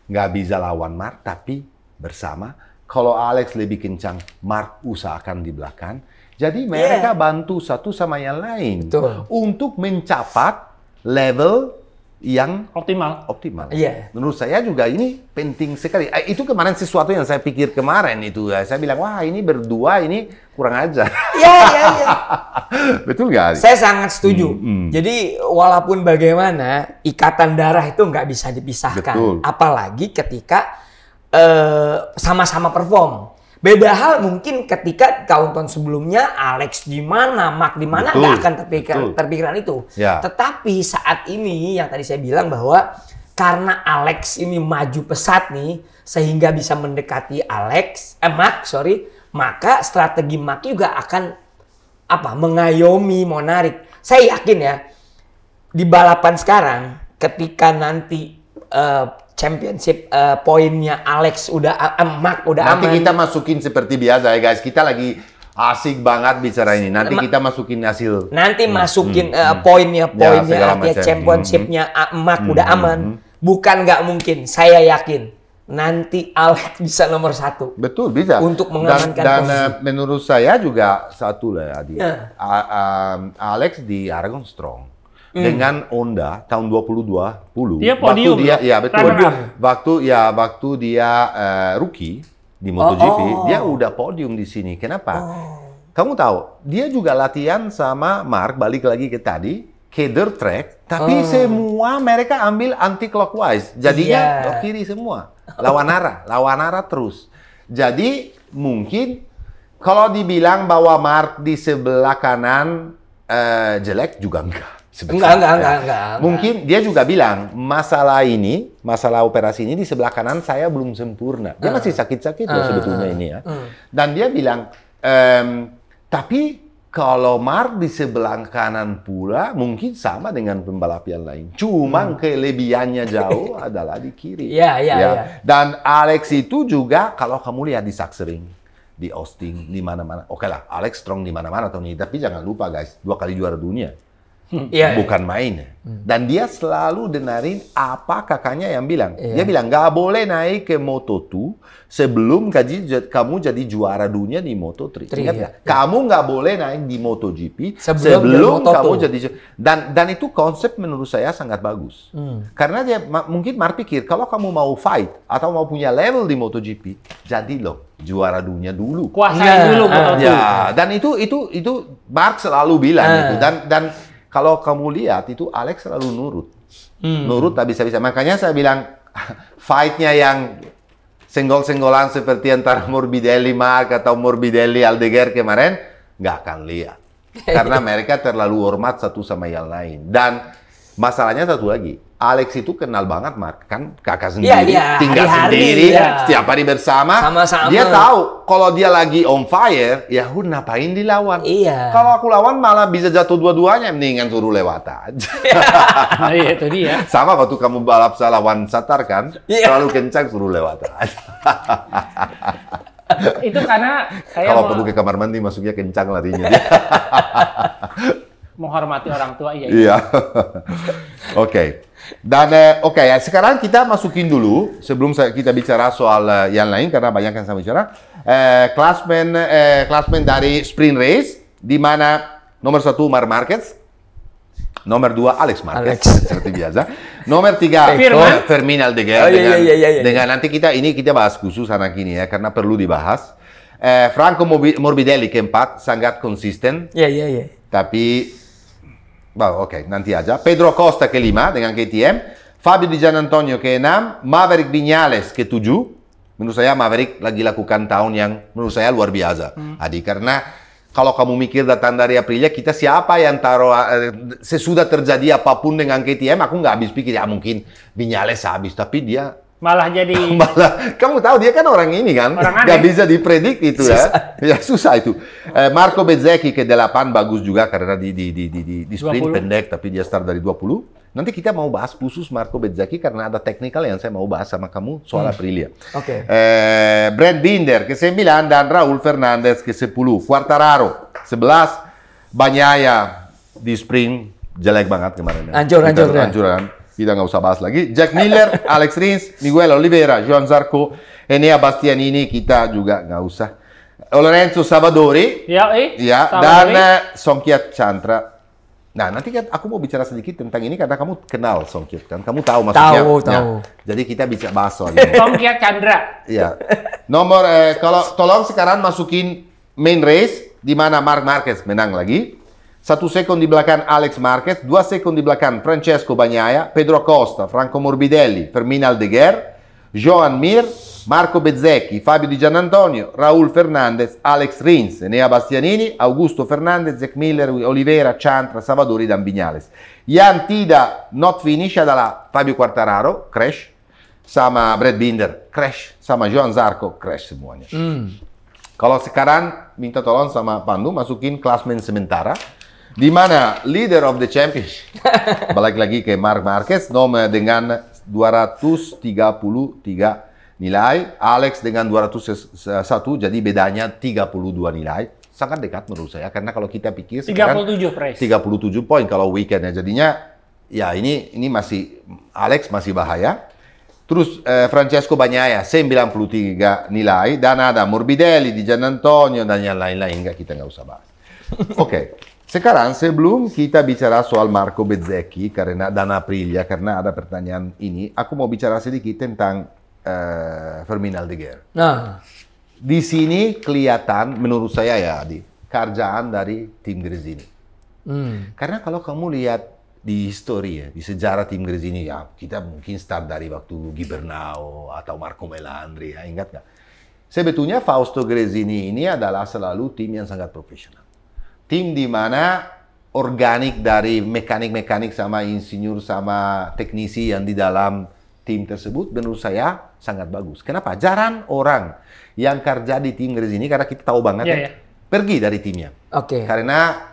[SPEAKER 3] nggak bisa lawan Marc, tapi bersama, kalau Alex lebih kencang, Marc usahakan di belakang. Jadi mereka bantu satu sama yang lain untuk mencapai level yang optimal. Menurut saya juga ini penting sekali. Itu kemarin sesuatu yang saya pikir kemarin itu. Saya bilang, wah ini berdua ini kurang ajar.
[SPEAKER 2] Iya.
[SPEAKER 3] Betul nggak?
[SPEAKER 2] Saya sangat setuju. Jadi walaupun bagaimana, ikatan darah itu nggak bisa dipisahkan.
[SPEAKER 3] Betul.
[SPEAKER 2] Apalagi ketika sama-sama perform. Beda hal mungkin ketika tahun-tahun sebelumnya Alex di mana, Marc di mana, nggak akan terpikiran itu. Tetapi saat ini yang tadi saya bilang bahwa karena Alex ini maju pesat nih, sehingga bisa mendekati Marc, maka strategi Marc juga akan mengayomi, mau narik. Saya yakin ya, di balapan sekarang ketika nanti championship poinnya Alex Marc udah
[SPEAKER 3] nanti
[SPEAKER 2] aman.
[SPEAKER 3] kita masukin seperti biasa ya guys. Kita lagi asik banget bicara ini. Nanti kita masukin hasil.
[SPEAKER 2] Nanti masukin poinnya artinya championshipnya Marc udah aman. Bukan nggak mungkin, saya yakin nanti Alex bisa nomor 1.
[SPEAKER 3] Betul, bisa.
[SPEAKER 2] Untuk mengamankan
[SPEAKER 3] dan
[SPEAKER 2] posisi.
[SPEAKER 3] Menurut saya juga satu lah Adi. Alex di Aragon Strong. Dengan Honda tahun 2020.
[SPEAKER 1] Dia podium.
[SPEAKER 3] Waktu dia rookie di MotoGP, dia udah podium di sini. Kenapa? Kamu tahu, dia juga latihan sama Marc, balik lagi ke tadi, ke dirt track, tapi semua mereka ambil anti clockwise. Jadinya kiri semua. Lawan arah terus. Jadi mungkin kalau dibilang bahwa Marc di sebelah kanan jelek juga enggak.
[SPEAKER 2] Enggak.
[SPEAKER 3] Mungkin dia juga bilang, masalah operasi ini di sebelah kanan saya belum sempurna. Dia masih sakit-sakit loh sebetulnya ini ya. Dan dia bilang, tapi kalau Marc di sebelah kanan pula, mungkin sama dengan pembalap yang lain. Cuma kelebihannya jauh adalah di kiri.
[SPEAKER 2] Iya.
[SPEAKER 3] Dan Alex itu juga, kalau kamu lihat di Sachsenring, di Austin, di mana-mana. Oke lah, Alex strong di mana-mana tahun ini. Tapi jangan lupa guys, 2 kali juara dunia. Bukan main. Dan dia selalu dengerin apa kakaknya yang bilang. Dia bilang, nggak boleh naik ke Moto2 sebelum kamu jadi juara dunia di Moto3. Kamu nggak boleh naik di MotoGP sebelum kamu jadi. Dan itu konsep menurut saya sangat bagus. Karena dia mungkin Marc pikir, kalau kamu mau fight atau mau punya level di MotoGP, jadi loh juara dunia dulu.
[SPEAKER 1] Kuasain dulu Moto2.
[SPEAKER 3] Dan itu Marc selalu bilang itu. Dan kalau kamu lihat itu Alex selalu nurut. Nurut tak bisa-bisa. Makanya saya bilang fight-nya yang senggol-senggolan seperti antara Morbidelli Marc atau Morbidelli Aldeguer kemarin nggak akan lihat. Karena mereka terlalu hormat satu sama yang lain. Dan masalahnya satu lagi. Alex itu kenal banget Marc, kan kakak sendiri, tinggal sendiri, setiap hari bersama.
[SPEAKER 2] Sama-sama.
[SPEAKER 3] Dia tahu kalau dia lagi on fire, ya ngapain dilawan? Kalau aku lawan malah bisa jatuh dua-duanya, mendingan suruh lewat aja.
[SPEAKER 1] Nah, itu dia.
[SPEAKER 3] Sama waktu kamu balap lawan Satar kan, terlalu kencang suruh lewat aja.
[SPEAKER 1] Itu karena saya
[SPEAKER 3] kalau perlu ke kamar mandi masuknya kencang larinya.
[SPEAKER 1] Menghormati orang tua, iya.
[SPEAKER 3] Oke. Dan sekarang kita masukin dulu sebelum kita bicara soal yang lain karena banyak yang saya bicara. Klasmen dari sprint race di mana nomor 1 Marc Marquez, nomor 2 Alex Marquez seperti biasa, nomor 3 Fermin Aldeguer dengan nanti kita bahas khusus anak ini ya karena perlu dibahas. Franco Morbidelli keempat sangat konsisten. Tapi nanti aja. Pedro Costa ke-5 dengan KTM. Fabio Di Giannantonio ke-6. Maverick Viñales ke-7. Menurut saya Maverick lagi lakukan tahun yang menurut saya luar biasa. Adi, karena Kalau kamu mikir datang dari Aprilia, kita siapa yang taruh, sesudah terjadi apapun dengan KTM, aku nggak habis pikir, ya mungkin Viñales habis, tapi dia
[SPEAKER 1] Malah jadi
[SPEAKER 3] malah, kamu tahu dia kan orang ini kan,
[SPEAKER 1] Orang
[SPEAKER 3] nggak
[SPEAKER 1] aneh.
[SPEAKER 3] bisa dipredik itu ya. Ya susah itu. Marco Bezzecchi ke 8 bagus juga karena di sprint
[SPEAKER 1] 20.
[SPEAKER 3] pendek, tapi dia start dari 20. Nanti kita mau bahas khusus Marco Bezzecchi karena ada technical yang saya mau bahas sama kamu soal Aprilia.
[SPEAKER 2] Oke.
[SPEAKER 3] Brad Binder ke 9 dan Raul Fernandez ke 10. Quartararo 11. Bagnaia di sprint jelek banget kemarin.
[SPEAKER 2] Hancur.
[SPEAKER 3] Hancuran. Kita nggak usah bahas lagi. Jack Miller, Alex Rins, Miguel Oliveira, Joan Zarco, Enea Bastianini kita juga nggak usah. Lorenzo Savadori,
[SPEAKER 1] ya,
[SPEAKER 3] dan Songkiat Chantra. Nah, nanti kan aku mau bicara sedikit tentang ini karena kamu kenal Songkiat kan, kamu tahu maksudnya.
[SPEAKER 2] Tahu.
[SPEAKER 3] Ya, jadi kita bisa bahas soal ini.
[SPEAKER 1] Songkiat Chandra.
[SPEAKER 3] Ya. Nomor kalau tolong sekarang masukin main race di mana Marc Marquez menang lagi. 1 second di belakang Alex Marquez, 2 second di belakang Francesco Bagnaia, Pedro Acosta, Franco Morbidelli, Fermin Aldeguer, Joan Mir, Marco Bezzecchi, Fabio Di Giannantonio, Raul Fernandez, Alex Rins, Enea Bastianini, Augusto Fernandez, Jack Miller, Oliveira, Chantra, Savadori, Dan Viñales. Yang tidak not finish adalah Fabio Quartararo, crash, sama Brad Binder, crash, sama Joan Zarco, crash semuanya. Kalau sekarang minta tolong sama Pandu masukin klasmen sementara, di mana leader of the championship, balik lagi ke Marc Marquez, nomor dengan 233 nilai, Alex dengan 201, jadi bedanya 32 nilai. Sangat dekat menurut saya, karena kalau kita pikir sekarang 37 poin kalau weekend ya, jadinya ya ini masih, Alex masih bahaya. Terus Francesco Bagnaia 93 nilai, dan ada Morbidelli, Di Giannantonio, dan yang lain-lain, kita nggak usah bahas. Oke. Sekarang sebelum kita bicara soal Marco Bezzecchi dan Aprilia, karena ada pertanyaan ini, aku mau bicara sedikit tentang Fermin Aldeguer.
[SPEAKER 2] Nah,
[SPEAKER 3] Di sini kelihatan, menurut saya ya, kerjaan dari tim Gresini. Karena kalau kamu lihat di histori ya, di sejarah tim Gresini ya, kita mungkin start dari waktu Gibernau atau Marco Melandri, ya, ingat nggak? Sebetulnya Fausto Gresini ini adalah selalu tim yang sangat profesional. Tim di mana organik dari mekanik-mekanik sama insinyur sama teknisi yang di dalam tim tersebut menurut saya sangat bagus. Kenapa? Jarang orang yang kerja di tim Gresini karena kita tahu banget pergi dari timnya.
[SPEAKER 2] Oke.
[SPEAKER 3] Karena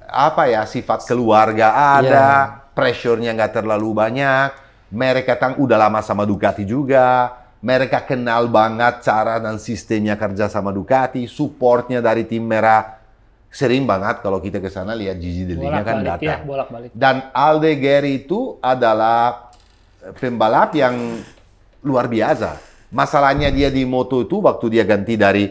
[SPEAKER 3] apa ya, sifat keluarga ada, pressure-nya nggak terlalu banyak, mereka udah lama sama Ducati juga, mereka kenal banget cara dan sistemnya kerja sama Ducati, supportnya dari tim merah. Sering banget kalau kita ke sana lihat Gigi Dell'Igna kan datang.
[SPEAKER 1] Ya, bolak-balik.
[SPEAKER 3] Dan Aldeguer itu adalah pembalap yang luar biasa. Masalahnya dia di moto itu waktu dia ganti dari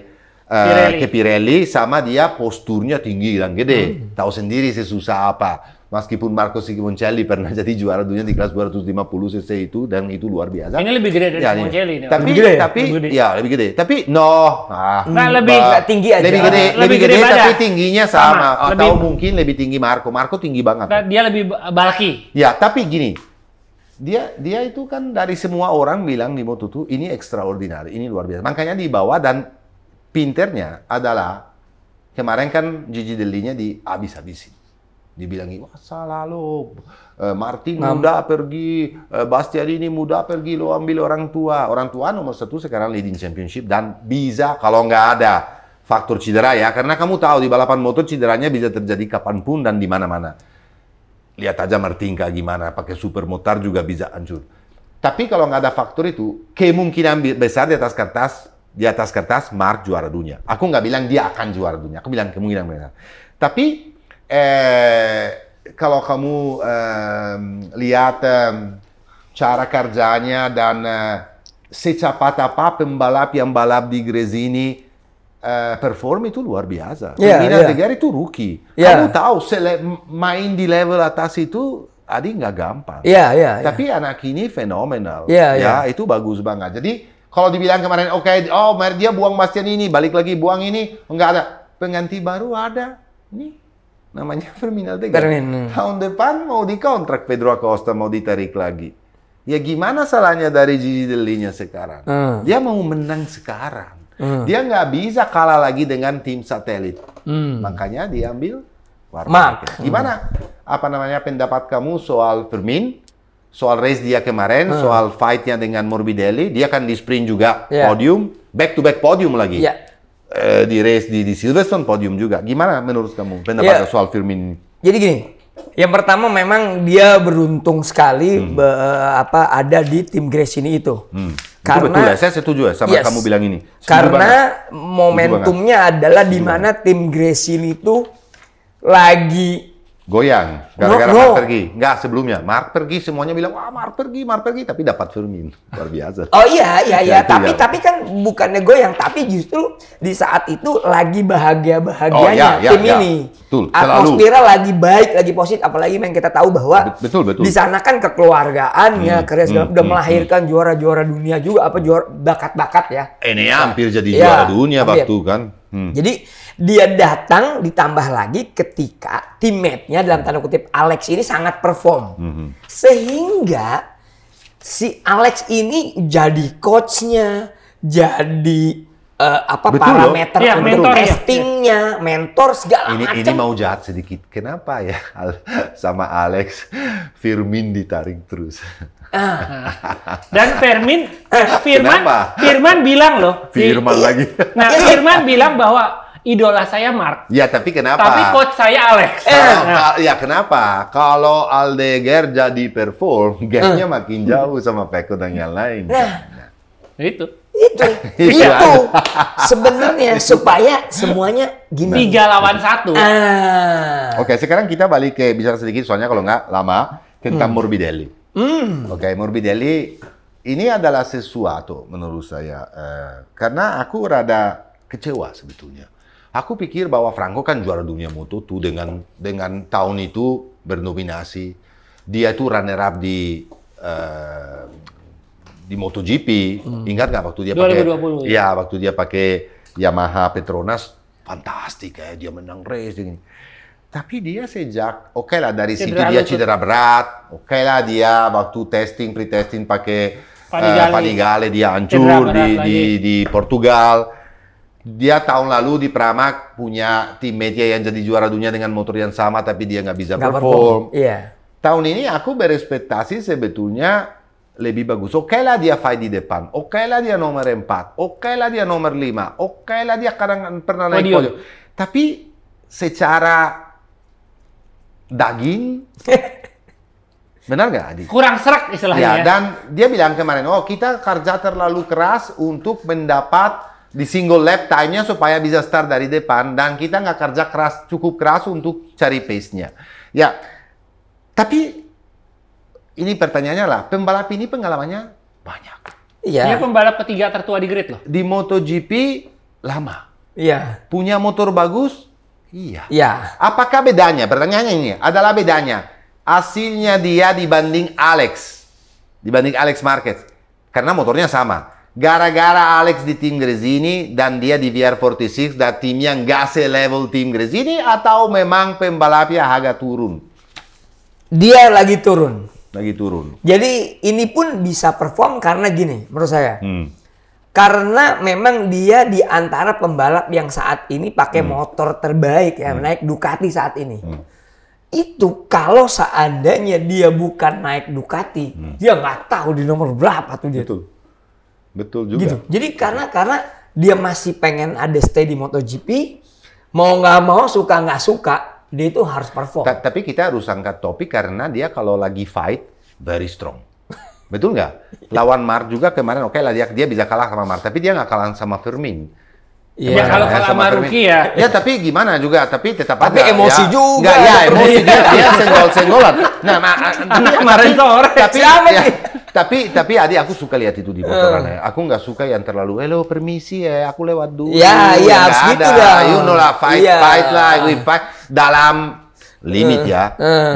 [SPEAKER 3] ke Pirelli, sama dia posturnya tinggi dan gede. Tahu sendiri sesusah apa. Meskipun Marco Simoncelli pernah jadi juara dunia di kelas 250 cc itu, dan itu luar biasa.
[SPEAKER 1] Ini lebih gede dari Simoncelli.
[SPEAKER 3] Tapi lebih gede. Tapi
[SPEAKER 1] lebih
[SPEAKER 2] tinggi aja.
[SPEAKER 3] Lebih gede tapi tingginya sama. Atau mungkin lebih tinggi Marco. Marco tinggi banget.
[SPEAKER 1] Dia lebih bulky.
[SPEAKER 3] Ya, tapi gini. Dia itu kan dari semua orang bilang di Moto2 ini extraordinary, ini luar biasa. Makanya dibawa, dan pinternya adalah kemarin kan Gigi Dell'Igna dihabis-habisin. Dibilangin, wah salah lo, Martin muda pergi, Bastianini muda pergi, lo ambil orang tua. Orang tua nomor 1 sekarang leading championship, dan bisa kalau nggak ada faktor cedera ya, karena kamu tahu di balapan motor cederanya bisa terjadi kapanpun dan di mana-mana. Lihat aja Martinka gimana, pakai super motor juga bisa hancur. Tapi kalau nggak ada faktor itu, kemungkinan besar di atas kertas Marc juara dunia. Aku nggak bilang dia akan juara dunia, aku bilang kemungkinan besar. Tapi kalau kamu lihat cara kerjanya dan secepat apa pembalap yang balap di Gresini perform itu luar biasa. Fermin Aldeguer itu rookie. Kamu tahu main di level atas itu nggak gampang. Tapi anak ini fenomenal. Itu bagus banget. Jadi kalau dibilang kemarin dia buang Bastianini, balik lagi buang ini, enggak ada. Pengganti baru ada. Ini namanya Fermin Aldeguer. Tahun depan mau dikontrak Pedro Acosta, mau ditarik lagi. Ya gimana salahnya dari Gigi Dell'Igna sekarang? Dia mau menang sekarang. Dia nggak bisa kalah lagi dengan tim satelit. Makanya dia ambil Marc Marquez. Gimana? Apa namanya pendapat kamu soal Firmin? Soal race dia kemarin, soal fight-nya dengan Morbidelli, dia kan di sprint juga podium, back-to-back podium lagi. Di race di Silverstone podium juga. Gimana menurut kamu pendapat soal Firmin ini?
[SPEAKER 2] Jadi gini, yang pertama memang dia beruntung sekali ada di tim Gresini itu.
[SPEAKER 3] Karena, betul ya, saya setuju ya sama kamu bilang ini. Setuju
[SPEAKER 2] karena momentumnya adalah di mana tim Gresini itu lagi
[SPEAKER 3] goyang gara-gara Marc pergi. Enggak, sebelumnya Marc pergi semuanya bilang wah Marc pergi tapi dapat Firmin. Luar biasa.
[SPEAKER 2] Oh iya, tapi kan bukannya goyang, tapi justru di saat itu lagi bahagianya tim ini.
[SPEAKER 3] Betul,
[SPEAKER 2] atmosfernya lagi baik, lagi positif, apalagi yang kita tahu bahwa
[SPEAKER 3] betul.
[SPEAKER 2] Di sana kan kekeluargaannya, udah melahirkan juara-juara dunia juga, juara bakat-bakat ya.
[SPEAKER 3] Ini hampir jadi juara dunia waktu kan.
[SPEAKER 2] Jadi dia datang ditambah lagi ketika teammate-nya dalam tanda kutip Alex ini sangat perform. Sehingga si Alex ini jadi coach-nya, jadi parameter untuk testingnya, mentor segala macam.
[SPEAKER 3] Ini mau jahat sedikit. Kenapa ya sama Alex Firmin ditarik terus?
[SPEAKER 1] Dan Firman bilang loh.
[SPEAKER 3] Firman lagi.
[SPEAKER 1] Nah, Firman bilang bahwa idola saya Marc.
[SPEAKER 3] Ya, tapi kenapa?
[SPEAKER 1] Tapi coach saya Alex.
[SPEAKER 3] Ya, kenapa? Kalau Aldeguer jadi perform, gapnya makin jauh sama Pecco dan yang lain.
[SPEAKER 1] Itu
[SPEAKER 2] sebenarnya supaya semuanya gini.
[SPEAKER 1] 3 lawan 1.
[SPEAKER 3] Oke, sekarang kita balik ke bicara sedikit, soalnya kalau nggak lama, tentang Morbidelli. Oke, Morbidelli ini adalah sesuatu menurut saya. Karena aku rada kecewa sebetulnya. Aku pikir bahwa Franco kan juara dunia Moto2 dengan tahun itu bernominasi. Dia itu runner up di MotoGP. Ingat nggak waktu dia
[SPEAKER 1] 2020?
[SPEAKER 3] Iya, waktu dia pakai Yamaha Petronas, fantastik ya, dia menang race. Tapi dia sejak, oke lah dari situ dia cedera berat, oke lah dia waktu pre-testing pakai Panigale dia hancur di Portugal. Dia tahun lalu di Pramac punya teammate yang jadi juara dunia dengan motor yang sama, tapi dia nggak bisa perform. Tahun ini aku berespektasi sebetulnya lebih bagus. Oke lah dia fight di depan, oke lah dia nomor 4, oke lah dia nomor 5, oke lah dia kadang pernah naik podium. Tapi secara daging, benar nggak Adi?
[SPEAKER 1] Kurang serak istilahnya.
[SPEAKER 3] Ya, dan dia bilang kemarin, kita kerja terlalu keras untuk mendapat di single lap time-nya supaya bisa start dari depan, dan kita nggak kerja cukup keras untuk cari pace-nya. Ya, tapi ini pertanyaannya lah, pembalap ini pengalamannya banyak.
[SPEAKER 1] Dia pembalap ketiga tertua di grid loh.
[SPEAKER 3] Di MotoGP lama. Punya motor bagus? Iya. Apakah bedanya? Pertanyaannya ini adalah bedanya hasilnya dia dibanding Alex Marquez, karena motornya sama. Gara-gara Alex di tim Gresini dan dia di VR46 dan timnya nggak se-level tim Gresini, atau memang pembalapnya agak turun?
[SPEAKER 2] Dia lagi turun. Jadi ini pun bisa perform karena gini, menurut saya. Karena memang dia di antara pembalap yang saat ini pakai motor terbaik naik Ducati saat ini. Itu kalau seandainya dia bukan naik Ducati, dia nggak tahu di nomor berapa tuh dia.
[SPEAKER 3] Betul juga.
[SPEAKER 2] Gitu. Jadi karena dia masih pengen ada stay di MotoGP, mau nggak mau, suka nggak suka, dia itu harus perform.
[SPEAKER 3] Tapi kita harus angkat topik karena dia kalau lagi fight, very strong. Betul nggak? Lawan Marc juga kemarin, oke lah dia bisa kalah sama Marc, tapi dia nggak kalah sama Firmin.
[SPEAKER 1] Ya kalau kalah sama Rookie ya.
[SPEAKER 3] Ya tapi gimana juga, tapi tetap
[SPEAKER 2] tapi
[SPEAKER 3] ada.
[SPEAKER 2] Emosi juga.
[SPEAKER 3] Nggak, emosi dia senggol-senggolan. Tapi Adi, aku suka lihat itu di motoran. Aku nggak suka yang terlalu, permisi aku lewat dulu.
[SPEAKER 2] Harus gitu dah.
[SPEAKER 3] You know lah, fight lah, we fight dalam limit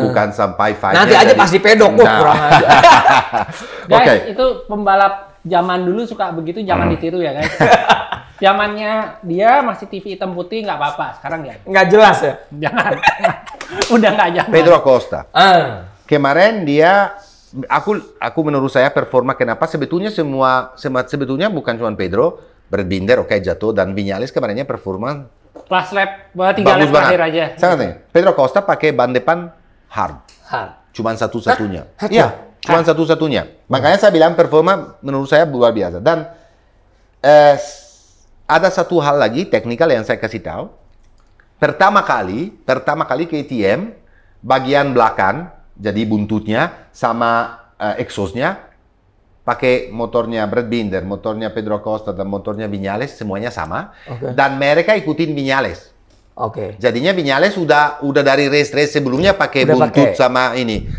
[SPEAKER 3] bukan sampai fight.
[SPEAKER 2] Nanti aja pasti pedok kurang aja.
[SPEAKER 1] Guys, itu pembalap zaman dulu suka begitu, jangan ditiru ya guys. Zamannya dia masih TV hitam putih nggak apa-apa, sekarang ya.
[SPEAKER 2] Nggak jelas ya?
[SPEAKER 1] Jangan. Udah nggak zaman.
[SPEAKER 3] Pedro Acosta. Kemarin dia, aku menurut saya performa, kenapa? Sebetulnya bukan cuma Pedro, Brad Binder oke jatuh, dan Viñales kemarinnya performa
[SPEAKER 1] Last lap, 3 lap terakhir aja.
[SPEAKER 3] Sangat nih. Pedro Acosta pakai ban depan hard. Cuman satu-satunya. Iya, cuman satu-satunya. Makanya saya bilang performa menurut saya luar biasa. Dan ada satu hal lagi teknikal yang saya kasih tahu. Pertama kali KTM bagian belakang, jadi buntutnya sama exhaustnya pakai motornya Brad Binder, motornya Pedro Acosta, dan motornya Viñales semuanya sama. Dan mereka ikutin Viñales. Jadinya Viñales udah dari race sebelumnya pakai buntut sama ini.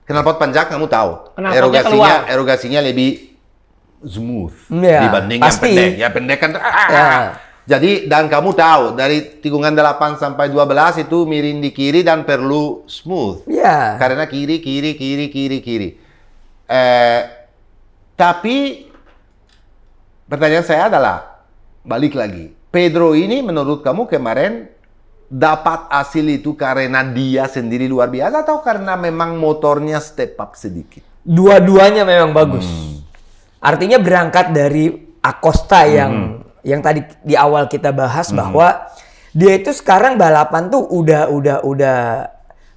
[SPEAKER 3] Knalpot panjang kamu tahu. Erogasinya lebih smooth dibanding yang pendek. Ya pendek kan. Jadi, dan kamu tahu, dari tikungan 8 sampai 12 itu miring di kiri dan perlu smooth. Karena kiri. Tapi, pertanyaan saya adalah, balik lagi. Pedro ini menurut kamu kemarin dapat hasil itu karena dia sendiri luar biasa atau karena memang motornya step up sedikit?
[SPEAKER 2] Dua-duanya memang bagus. Artinya berangkat dari Acosta yang tadi di awal kita bahas bahwa dia itu sekarang balapan tuh udah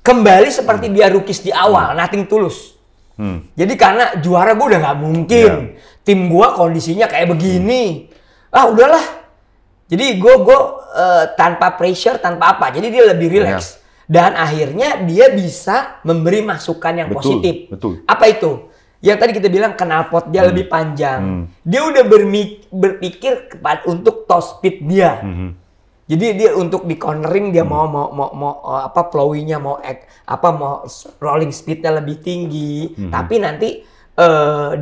[SPEAKER 2] kembali seperti dia rookies di awal, nothing tulus. Jadi karena juara gue udah nggak mungkin, tim gue kondisinya kayak begini, udahlah. Jadi gue tanpa pressure, tanpa apa, jadi dia lebih relax. Dan akhirnya dia bisa memberi masukan yang positif. Apa itu? Yang tadi kita bilang knalpot dia lebih panjang. Dia udah berpikir untuk top speed dia. Jadi dia untuk di cornering dia mau flowing-nya mau rolling speed-nya lebih tinggi. Tapi nanti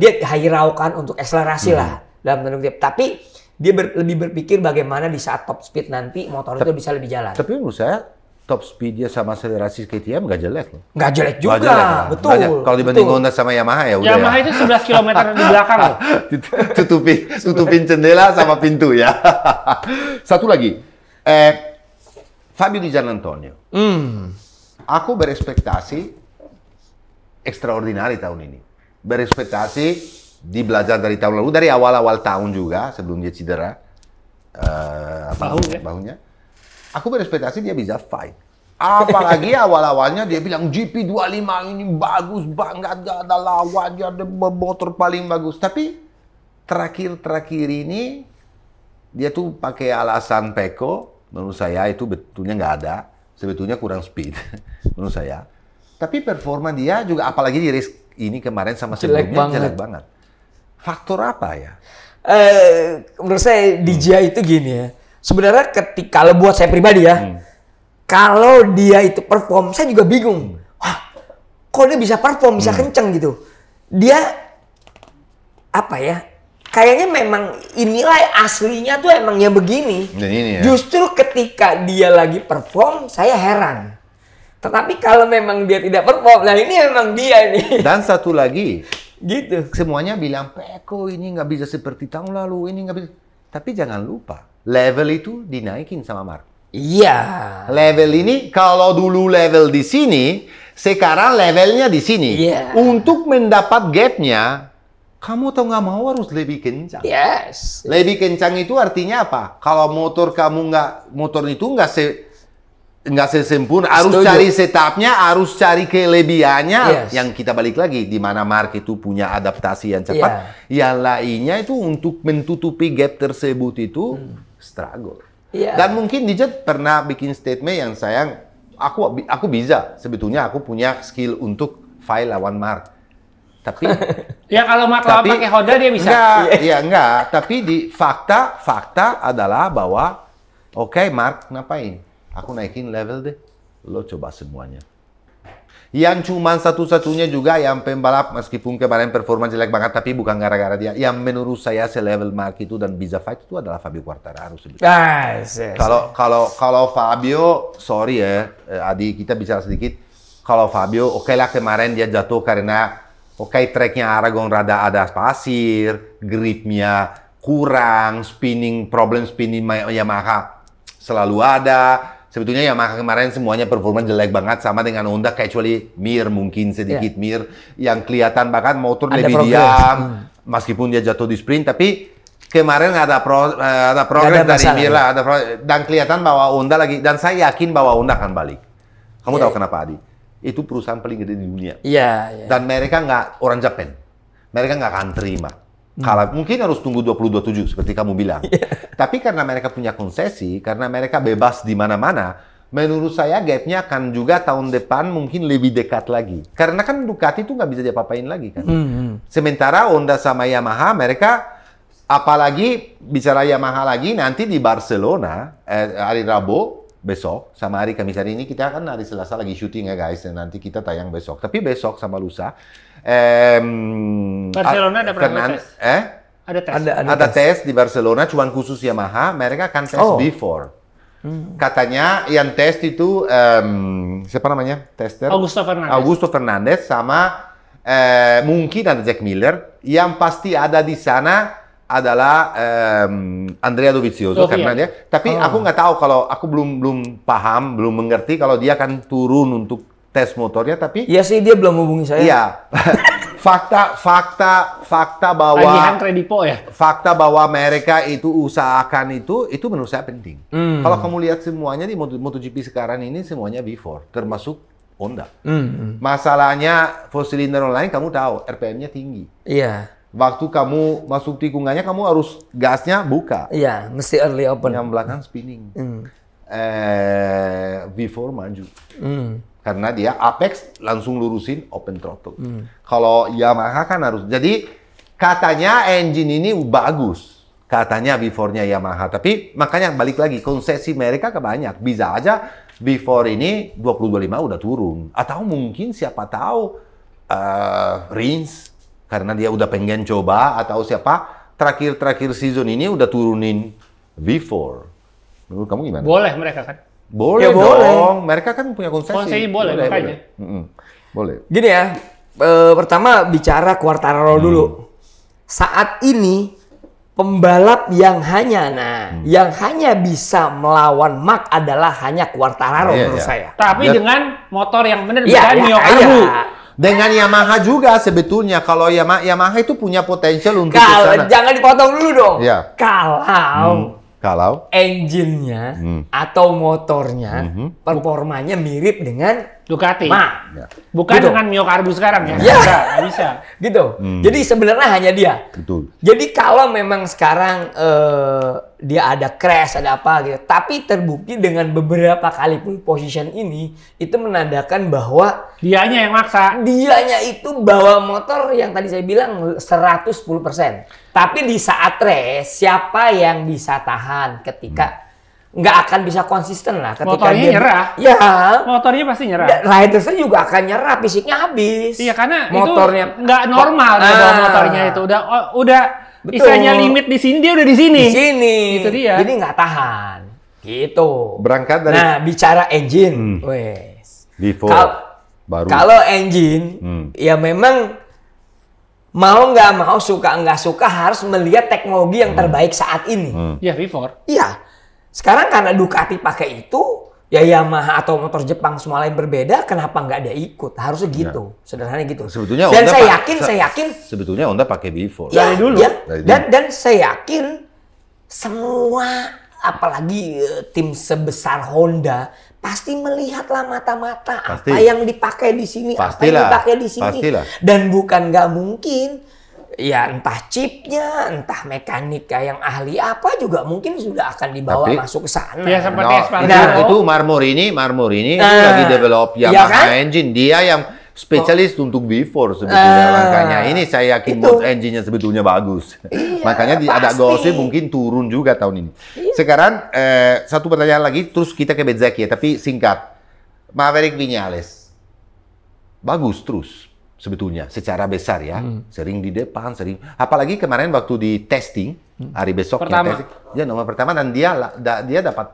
[SPEAKER 2] dia hiraukan untuk akselerasi lah dalam tanda kutip. Tapi dia lebih berpikir bagaimana di saat top speed nanti motor itu bisa lebih jalan.
[SPEAKER 3] Tapi menurut saya top speed dia sama akselerasi KTM nggak jelek loh.
[SPEAKER 2] Nggak jelek juga, betul.
[SPEAKER 3] Kalau dibanding Honda sama Yamaha ya udah.
[SPEAKER 1] Yamaha itu 11 km di belakang loh.
[SPEAKER 3] tutupin jendela sama pintu ya. Satu lagi, Fabio Di Giannantonio. Aku berekspektasi extraordinary tahun ini. Berekspektasi di belajar dari tahun lalu, dari awal-awal tahun juga sebelum dia cedera bahunya. Aku berekspektasi dia bisa fight. Apalagi awal-awalnya dia bilang GP25 ini bagus banget, gak ada lawan, dia ada motor paling bagus. Tapi terakhir ini dia tuh pakai alasan Pecco. Menurut saya itu betulnya nggak ada. Sebetulnya kurang speed menurut saya. Tapi performa dia juga apalagi di race ini kemarin sama sebelumnya jelek banget. Faktor apa ya?
[SPEAKER 2] Menurut saya DJ itu gini ya. Sebenarnya kalau buat saya pribadi ya, kalau dia itu perform, saya juga bingung. Wah, kok dia bisa perform, bisa kenceng gitu. Dia apa ya? Kayaknya memang inilah aslinya tuh emang ya begini.
[SPEAKER 3] Ini ya.
[SPEAKER 2] Justru ketika dia lagi perform, saya heran. Tetapi kalau memang dia tidak perform, nah ini memang dia nih.
[SPEAKER 3] Dan satu lagi,
[SPEAKER 2] gitu.
[SPEAKER 3] Semuanya bilang Pecco ini nggak bisa seperti tahun lalu, ini nggak bisa. Tapi jangan lupa, level itu dinaikin sama Mark.
[SPEAKER 2] Iya.
[SPEAKER 3] Level ini kalau dulu level di sini, sekarang levelnya di sini.
[SPEAKER 2] Iya.
[SPEAKER 3] Untuk mendapat gapnya, kamu tahu nggak mau harus lebih kencang.
[SPEAKER 2] Yes.
[SPEAKER 3] Lebih kencang itu artinya apa? Kalau motor itu nggak sesempurna, harus cari setupnya, harus cari kelebihannya. Yang kita balik lagi, di mana Mark itu punya adaptasi yang cepat. Yang lainnya itu untuk menutupi gap tersebut itu struggle. Dan mungkin Dijet pernah bikin statement yang sayang, aku bisa, sebetulnya aku punya skill untuk fight lawan Mark. Tapi
[SPEAKER 1] ya kalau Mark lawan pakai Honda dia bisa.
[SPEAKER 3] Enggak. Tapi di fakta adalah bahwa oke, Mark ngapain? Aku naikin level deh. Lo coba semuanya. Yang cuma satu-satunya juga yang pembalap meskipun kemarin performa jelek banget tapi bukan gara-gara dia. Yang menurut saya selevel Mark itu dan bisa fight itu adalah Fabio Quartararo sebetulnya. Kalau Fabio, sorry ya, Adi kita bicara sedikit. Kalau Fabio, oke lah kemarin dia jatuh karena tracknya Aragon rada ada pasir, gripnya kurang, problem spinning Yamaha selalu ada. Sebetulnya Yamaha kemarin semuanya performa jelek banget sama dengan Honda, kecuali Mir mungkin sedikit Mir yang kelihatan bahkan motor ada lebih diam meskipun dia jatuh di sprint. Tapi kemarin ada progres
[SPEAKER 2] Nggak ada
[SPEAKER 3] dari
[SPEAKER 2] masalah,
[SPEAKER 3] Mir lah, dan kelihatan bahwa Honda lagi, dan saya yakin bahwa Honda akan balik. Kamu tahu kenapa, Adi? Itu perusahaan paling gede di dunia.
[SPEAKER 2] Iya.
[SPEAKER 3] Dan mereka nggak, orang Jepang, mereka nggak akan terima. Kalau mungkin harus tunggu 2027 seperti kamu bilang. Tapi karena mereka punya konsesi, karena mereka bebas di mana-mana, menurut saya gapnya akan juga tahun depan mungkin lebih dekat lagi. Karena kan Ducati itu nggak bisa diapa-apain lagi kan. Sementara Honda sama Yamaha, mereka apalagi bicara Yamaha lagi nanti di Barcelona hari Rabu besok sama hari Kamis hari ini kita kan hari Selasa lagi syuting ya guys, dan nanti kita tayang besok. Tapi besok sama lusa
[SPEAKER 1] Barcelona ada tes? Ada tes.
[SPEAKER 3] Ada tes di Barcelona, cuman khusus Yamaha. Mereka akan tes before. Katanya yang tes itu siapa namanya tester? Augusto Fernandez sama mungkin ada Jack Miller. Yang pasti ada di sana adalah Andrea Dovizioso karena dia. Tapi aku nggak tahu, kalau aku belum paham, belum mengerti kalau dia akan turun untuk tes motornya. Tapi
[SPEAKER 2] iya sih, dia belum hubungi saya.
[SPEAKER 3] Iya. fakta bahwa fakta bahwa mereka itu usahakan itu menurut saya penting. Kalau kamu lihat semuanya di MotoGP sekarang ini semuanya V4 termasuk Honda. Masalahnya four cylinder online kamu tahu RPM-nya tinggi.
[SPEAKER 2] Iya.
[SPEAKER 3] Waktu kamu masuk tikungannya kamu harus gasnya buka.
[SPEAKER 2] Iya, mesti early open.
[SPEAKER 3] Yang belakang spinning. V4 maju. Karena dia apex langsung lurusin open throttle. Kalau Yamaha kan harus. Jadi katanya engine ini bagus. Katanya V4-nya Yamaha. Tapi makanya balik lagi, konsesi mereka kebanyak. Bisa aja V4 ini 2025 udah turun. Atau mungkin siapa tahu Rins, karena dia udah pengen coba. Atau siapa terakhir season ini udah turunin V4. Menurut kamu gimana?
[SPEAKER 1] Boleh mereka kan?
[SPEAKER 3] Boleh,
[SPEAKER 2] Ya,
[SPEAKER 3] dong.
[SPEAKER 2] boleh.
[SPEAKER 3] Mereka kan punya konsesi.
[SPEAKER 1] Konsesi boleh makanya.
[SPEAKER 3] Boleh.
[SPEAKER 2] Gini ya, pertama bicara Quartararo dulu. Saat ini pembalap yang hanya bisa melawan Mark adalah hanya Quartararo menurut saya.
[SPEAKER 1] Tapi dengan motor yang benar,
[SPEAKER 2] Iya,
[SPEAKER 1] bukan Mio Karbu.
[SPEAKER 3] Dengan Yamaha juga sebetulnya, kalau Yamaha itu punya potensial untuk kesana.
[SPEAKER 2] Jangan dipotong dulu dong.
[SPEAKER 3] Iya. Kalau
[SPEAKER 2] engine-nya atau motornya performanya mirip dengan
[SPEAKER 1] Ducati.
[SPEAKER 3] Ya.
[SPEAKER 1] Bukan
[SPEAKER 2] Gitu.
[SPEAKER 1] dengan Mio Karbu sekarang ya.
[SPEAKER 2] Ya.
[SPEAKER 1] Nggak bisa.
[SPEAKER 2] gitu. Jadi sebenarnya hanya dia.
[SPEAKER 3] Betul.
[SPEAKER 2] Jadi kalau memang sekarang dia ada crash, ada apa gitu, tapi terbukti dengan beberapa kali pole position ini, itu menandakan bahwa
[SPEAKER 1] Dianya yang maksa.
[SPEAKER 2] dianya itu bawa motor yang tadi saya bilang 110%. Tapi di saat race, siapa yang bisa tahan ketika nggak akan bisa konsisten lah ketika
[SPEAKER 1] Motornya
[SPEAKER 2] dia
[SPEAKER 1] nyerah.
[SPEAKER 2] Ya.
[SPEAKER 1] Motornya pasti nyerah.
[SPEAKER 2] Ridersnya juga akan nyerah, fisiknya habis.
[SPEAKER 1] Iya, karena
[SPEAKER 2] motornya
[SPEAKER 1] itu nggak normal dia bawa motornya itu. Udah
[SPEAKER 2] Betul.
[SPEAKER 1] istilahnya limit di sini, dia udah di sini.
[SPEAKER 2] Di sini.
[SPEAKER 1] Itu dia.
[SPEAKER 2] Jadi nggak tahan. Gitu.
[SPEAKER 3] Berangkat dari
[SPEAKER 2] Nah, bicara engine. Wes.
[SPEAKER 3] V4 baru.
[SPEAKER 2] Kalau engine, ya memang mau nggak mau, suka nggak suka harus melihat teknologi yang terbaik saat ini.
[SPEAKER 1] Ya, V4.
[SPEAKER 2] Iya. Sekarang karena Ducati pakai itu, ya Yamaha atau motor Jepang semua lain berbeda, kenapa nggak ada ikut? Harusnya gitu. Sederhana gitu.
[SPEAKER 3] Sebetulnya
[SPEAKER 2] dan
[SPEAKER 3] Honda
[SPEAKER 2] saya yakin
[SPEAKER 3] sebetulnya Honda pakai V4.
[SPEAKER 1] Dari dulu.
[SPEAKER 2] Ya,
[SPEAKER 3] Dari dulu.
[SPEAKER 2] dan saya yakin semua, apalagi tim sebesar Honda, pasti melihatlah mata-mata
[SPEAKER 3] Pasti.
[SPEAKER 2] apa yang dipakai di sini, apa yang
[SPEAKER 3] Pastilah.
[SPEAKER 2] dipakai di sini.
[SPEAKER 3] Pastilah.
[SPEAKER 2] Dan bukan nggak mungkin, ya entah chipnya, entah mekanika yang ahli apa juga mungkin sudah akan dibawa
[SPEAKER 3] Tapi-
[SPEAKER 2] masuk ke sana.
[SPEAKER 1] Ya, seperti Espargaro.
[SPEAKER 3] itu Marmor ini itu lagi develop
[SPEAKER 2] Iya
[SPEAKER 3] Yamaha
[SPEAKER 2] kan?
[SPEAKER 3] engine. Dia yang spesialis untuk V4 sebetulnya. Makanya ini saya yakin
[SPEAKER 2] itu.
[SPEAKER 3] engine-nya sebetulnya bagus.
[SPEAKER 2] Iya,
[SPEAKER 3] Makanya ada
[SPEAKER 2] pasti.
[SPEAKER 3] gosip mungkin turun juga tahun ini. Sekarang satu pertanyaan lagi, terus kita ke Bezzecchi ya, tapi singkat. Maverick Viñales bagus terus sebetulnya secara besar ya, sering di depan, sering. Apalagi kemarin waktu di testing hari besoknya
[SPEAKER 1] Pertama.
[SPEAKER 3] testing, dia nomor pertama dan dia dapat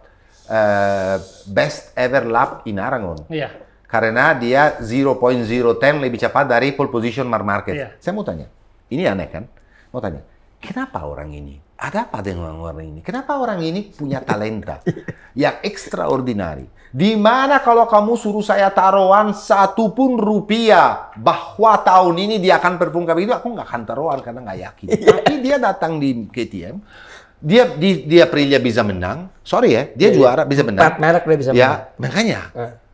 [SPEAKER 3] best ever lap in Aragon.
[SPEAKER 1] Iya.
[SPEAKER 3] Karena dia 0.010 lebih cepat dari pole position Marc Marquez.
[SPEAKER 1] Iya.
[SPEAKER 3] Saya mau tanya, ini aneh kan? Mau tanya, kenapa orang ini? Ada apa dengan orang ini? Kenapa orang ini punya talenta yang extraordinary? Di mana kalau kamu suruh saya taruhan 1 pun rupiah bahwa tahun ini dia akan perform kayak begitu, aku nggak akan taruhan karena nggak yakin. Tapi dia datang di KTM, dia Aprilia bisa menang. Sorry ya, dia juara bisa menang.
[SPEAKER 2] 4 merek dia bisa menang.
[SPEAKER 3] Ya, makanya.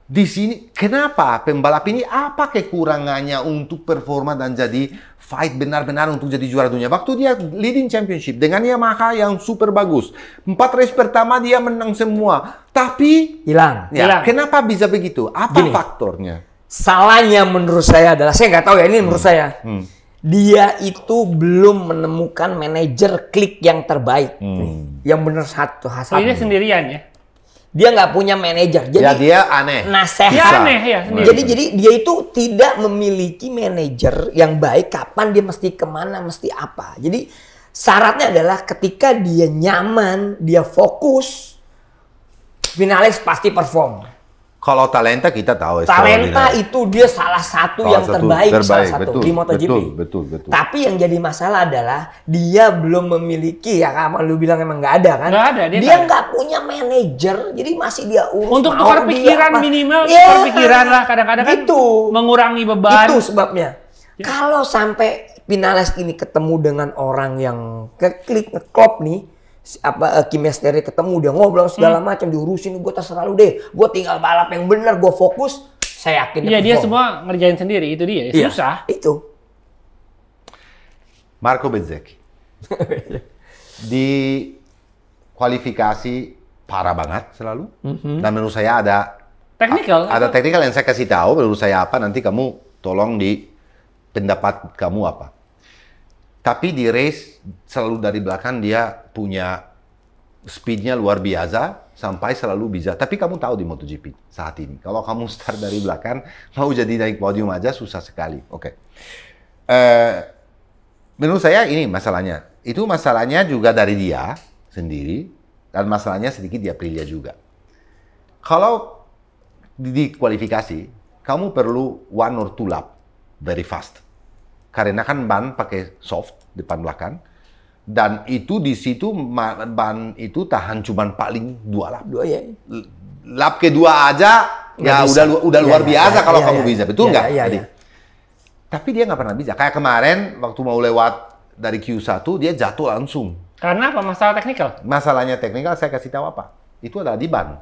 [SPEAKER 3] Di sini, kenapa pembalap ini apa kekurangannya untuk performa dan jadi fight benar-benar untuk jadi juara dunia? Waktu dia leading championship dengan Yamaha yang super bagus. 4 race pertama dia menang semua. Tapi
[SPEAKER 2] hilang.
[SPEAKER 3] Ya, kenapa bisa begitu? Apa
[SPEAKER 2] Gini,
[SPEAKER 3] faktornya?
[SPEAKER 2] salahnya menurut saya adalah, saya nggak tahu ya, ini menurut saya. Dia itu belum menemukan manajer klik yang terbaik. Yang benar satu.
[SPEAKER 1] Ini sendirian ya?
[SPEAKER 2] Dia nggak punya manajer. Jadi
[SPEAKER 3] Ya dia aneh.
[SPEAKER 2] nasehat.
[SPEAKER 1] Dia aneh ya sendiri.
[SPEAKER 2] Jadi dia itu tidak memiliki manajer yang baik. Kapan dia mesti kemana, mesti apa. Jadi syaratnya adalah ketika dia nyaman, dia fokus, finalis pasti perform.
[SPEAKER 3] Kalau talenta kita tahu.
[SPEAKER 2] Talenta itu dia salah satu yang terbaik salah satu
[SPEAKER 3] betul,
[SPEAKER 2] di MotoGP.
[SPEAKER 3] Betul.
[SPEAKER 2] Tapi yang jadi masalah adalah dia belum memiliki, ya kamu lu bilang emang nggak ada kan?
[SPEAKER 1] Nggak ada,
[SPEAKER 2] dia nggak punya manajer, jadi masih dia urus.
[SPEAKER 1] Untuk
[SPEAKER 2] mau
[SPEAKER 1] tukar
[SPEAKER 2] dia
[SPEAKER 1] pikiran
[SPEAKER 2] apa.
[SPEAKER 1] minimal,
[SPEAKER 2] Ya,
[SPEAKER 1] tukar pikiran lah kadang-kadang kan
[SPEAKER 2] gitu.
[SPEAKER 1] mengurangi beban.
[SPEAKER 2] Itu sebabnya. Kalau sampai Vinales ini ketemu dengan orang yang ngeklik, ngeklop nih, Kimi Steri ketemu, dia ngobrol segala macam, diurusin, gue terserah lu deh, gue tinggal balap yang benar, gue fokus, saya yakin
[SPEAKER 1] Iya, dia semua ngerjain sendiri, itu dia.
[SPEAKER 2] Iya,
[SPEAKER 1] Susah.
[SPEAKER 2] itu.
[SPEAKER 3] Marco Bezzecchi. Di kualifikasi parah banget selalu. Dan menurut saya ada technical yang saya kasih tahu, menurut saya apa, nanti kamu tolong di pendapat kamu apa. Tapi di race selalu dari belakang dia punya speednya luar biasa sampai selalu bisa. Tapi kamu tahu di MotoGP saat ini, kalau kamu start dari belakang mau jadi naik podium aja susah sekali. Oke. Menurut saya ini masalahnya. Itu masalahnya juga dari dia sendiri dan masalahnya sedikit di Aprilia juga. Kalau di kualifikasi kamu perlu 1 or 2 lap very fast. Karena kan ban pakai soft depan belakang, dan itu di situ ban itu tahan cuman paling 2 lap. Lap kedua aja ya udah luar biasa kalau kamu bisa, betul nggak? Tapi dia nggak pernah bisa. Kayak kemarin waktu mau lewat dari Q1 dia jatuh langsung.
[SPEAKER 1] Karena apa? Masalah teknikal.
[SPEAKER 3] Masalahnya teknikal saya kasih tahu apa? Itu adalah di ban.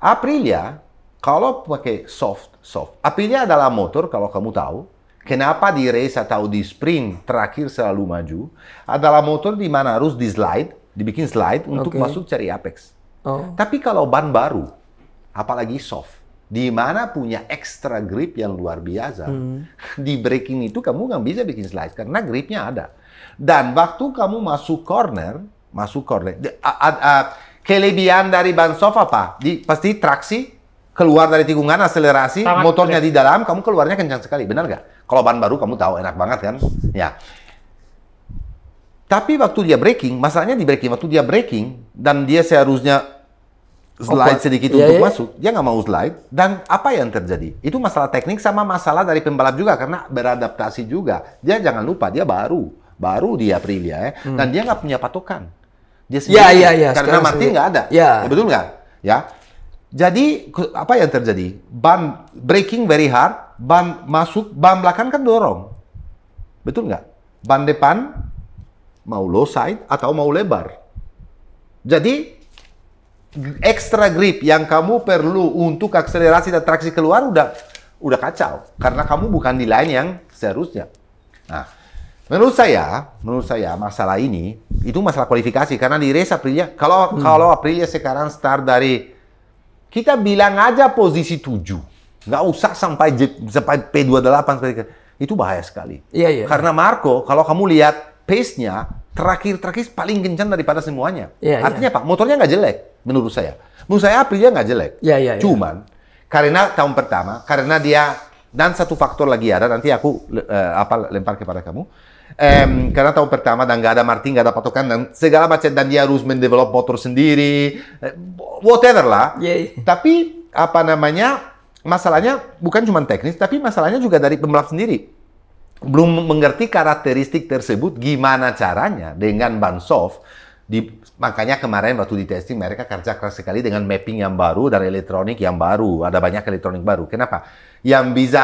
[SPEAKER 3] Aprilia kalau pakai soft. Aprilia adalah motor kalau kamu tahu. Kenapa di race atau di sprint terakhir selalu maju? Adalah motor di mana harus dibikin slide untuk masuk cari apex. Tapi kalau ban baru, apalagi soft, di mana punya extra grip yang luar biasa, di braking itu kamu nggak bisa bikin slide karena gripnya ada. Dan waktu kamu masuk corner, kelebihan dari ban soft apa? Pasti traksi, keluar dari tikungan, akselerasi, motornya di dalam, kamu keluarnya kencang sekali, benar nggak? Kalau ban baru kamu tahu enak banget kan? Ya. Tapi waktu dia braking, masalahnya di braking, waktu dia braking dan dia seharusnya slide sedikit untuk masuk, dia nggak mau slide. Dan apa yang terjadi? Itu masalah teknik sama masalah dari pembalap juga karena beradaptasi juga. Dia jangan lupa dia baru di Aprilia dan dia nggak punya patokan. Dia sendiri karena Martin nggak ada. Ya, betul nggak? Ya. Jadi apa yang terjadi? Ban braking very hard, ban masuk, ban belakang kan dorong. Betul nggak? Ban depan mau low side atau mau lebar. Jadi extra grip yang kamu perlu untuk akselerasi dan traksi keluar udah kacau karena kamu bukan di line yang seharusnya. Nah, menurut saya masalah ini itu masalah kualifikasi karena di race Aprilia kalau Aprilia sekarang start dari kita bilang aja posisi 7. Nggak usah sampai P28 itu bahaya sekali. Karena Marco, kalau kamu lihat pace-nya, terakhir paling kencang daripada semuanya. Artinya apa? Motornya nggak jelek, menurut saya. Menurut saya Aprilia nggak jelek. Cuman, karena tahun pertama, karena dia, dan satu faktor lagi ada, nanti aku lempar kepada kamu. Karena tahun pertama dan nggak ada Martin, nggak ada patokan dan segala macam dan dia harus mendevelop motor sendiri, whatever lah. Tapi apa namanya masalahnya bukan cuma teknis, tapi masalahnya juga dari pembalap sendiri. belum mengerti karakteristik tersebut, gimana caranya dengan ban soft. Makanya kemarin waktu di testing mereka kerja keras sekali dengan mapping yang baru dan elektronik yang baru. Ada banyak elektronik baru. Kenapa? Yang bisa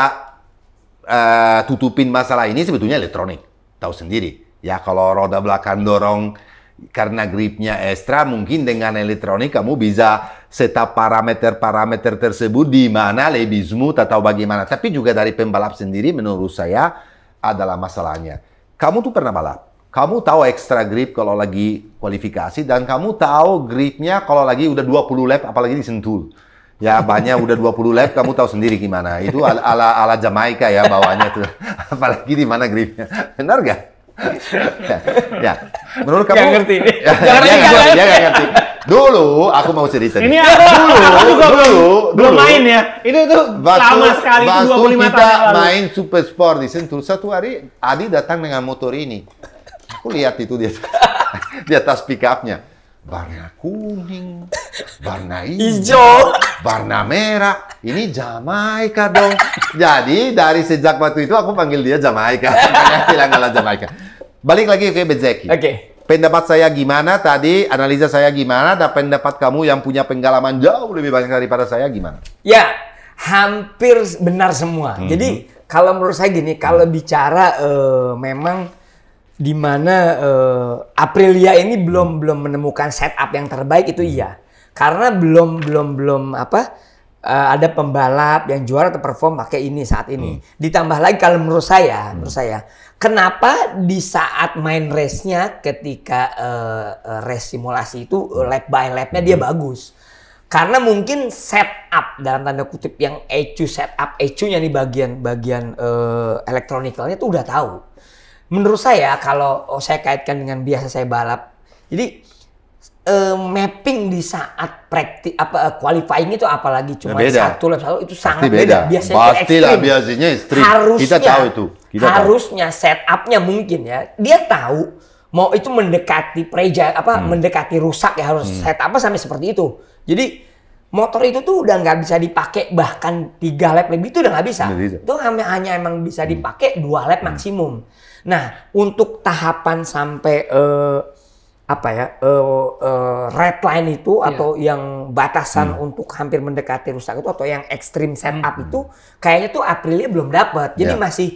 [SPEAKER 3] tutupin masalah ini sebetulnya elektronik. Tahu sendiri. Ya kalau roda belakang dorong karena gripnya ekstra, mungkin dengan elektronik kamu bisa setup parameter-parameter tersebut di mana lebih smooth atau bagaimana. Tapi juga dari pembalap sendiri menurut saya adalah masalahnya. Kamu tuh pernah balap. Kamu tahu extra grip kalau lagi kualifikasi dan kamu tahu gripnya kalau lagi udah 20 lap apalagi di Sentul. Ya banyak udah 20 lap kamu tahu sendiri gimana. Itu ala Jamaika ya bawahnya tuh. Apalagi di mana gripnya. Benar gak? Ya. Menurut kamu?
[SPEAKER 2] Gak ngerti.
[SPEAKER 3] Dia gak ngerti. Dulu aku mau cerita.
[SPEAKER 1] Ini dulu belum main ya. Itu tuh lama sekali itu 25 tahun
[SPEAKER 3] kita
[SPEAKER 1] lalu.
[SPEAKER 3] main Super Sport di Sentul, satu hari Adi datang dengan motor ini. Aku lihat itu di atas pick up-nya. Warna kuning, warna hijau, warna merah. Ini Jamaika dong. Jadi dari sejak waktu itu aku panggil dia Jamaika. Makanya bilang ala Jamaika. Balik lagi ke Bezzecchi.
[SPEAKER 2] Oke.
[SPEAKER 3] Pendapat saya gimana tadi, analisa saya gimana, dan pendapat kamu yang punya pengalaman jauh lebih banyak daripada saya gimana?
[SPEAKER 2] Ya, hampir benar semua. Jadi kalau menurut saya gini, kalau bicara memang di mana Aprilia ini belum menemukan setup yang terbaik itu iya. Karena belum ada pembalap yang juara atau perform pakai ini saat ini. Ditambah lagi kalau menurut saya, kenapa di saat main race-nya ketika race simulasi itu lap by lap-nya dia bagus. Karena mungkin setup dalam tanda kutip yang ECU setup ECU-nya di bagian elektronikalnya tuh udah tahu. Menurut saya kalau saya kaitkan dengan biasa saya balap, jadi mapping di saat qualifying itu apalagi cuma satu lap itu sangat beda.
[SPEAKER 3] Biasanya ekstrim. Kita tahu itu.
[SPEAKER 2] Harusnya setupnya mungkin ya dia tahu mau itu mendekati mendekati rusak ya harus setup sampai seperti itu. Jadi motor itu tuh udah nggak bisa dipakai bahkan 3 lap lebih itu udah nggak bisa. Itu hanya emang bisa dipakai 2 lap maksimum. Nah, untuk tahapan sampai red line itu atau yang batasan untuk hampir mendekati rusak itu atau yang extreme setup itu kayaknya tuh Aprilia belum dapat. Jadi masih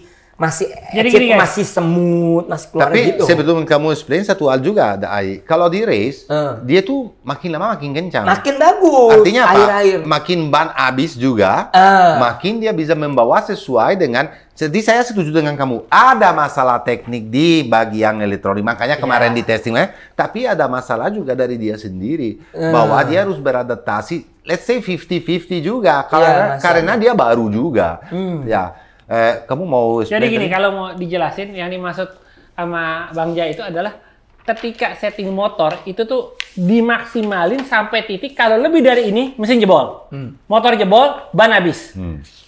[SPEAKER 2] smooth, masih keluar gitu.
[SPEAKER 3] Tapi sebelum kamu explain satu hal juga ada Ai. Kalau di race, dia tuh makin lama makin kencang.
[SPEAKER 2] Makin bagus.
[SPEAKER 3] Artinya apa?
[SPEAKER 2] Akhir-akhir.
[SPEAKER 3] Makin ban habis juga, makin dia bisa membawa sesuai dengan. Jadi saya setuju dengan kamu. Ada masalah teknik di bagian elektronik. Makanya kemarin di testingnya, tapi ada masalah juga dari dia sendiri. Bahwa dia harus beradaptasi. Let's say 50-50 juga. Karena dia baru juga. Ya. Kamu mau
[SPEAKER 1] jadi gini, kalau mau dijelasin yang dimaksud sama Bang Jaya itu adalah ketika setting motor itu tuh dimaksimalin sampai titik kalau lebih dari ini mesin jebol. Motor jebol, ban habis.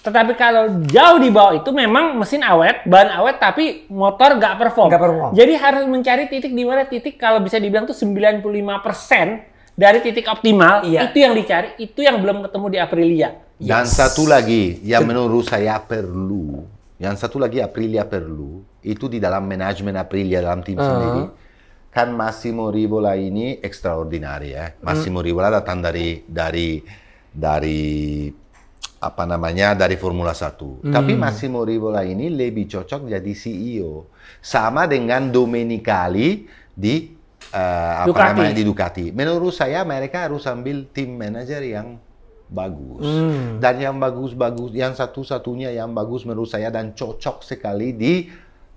[SPEAKER 1] Tetapi kalau jauh di bawah itu memang mesin awet, ban awet tapi motor nggak perform. Jadi harus mencari titik di mana titik kalau bisa dibilang tuh 95% dari titik optimal itu yang dicari, itu yang belum ketemu di Aprilia.
[SPEAKER 3] Dan satu lagi yang menurut saya perlu, Aprilia perlu, itu di dalam manajemen Aprilia dalam tim sendiri. Kan Massimo Rivola ini extraordinary ya. Massimo Rivola datang dari Formula 1. Tapi Massimo Rivola ini lebih cocok jadi CEO. Sama dengan Domenicali di Ducati. Menurut saya mereka harus ambil tim manager yang bagus. Dan yang bagus-bagus, yang satu-satunya yang bagus menurut saya dan cocok sekali di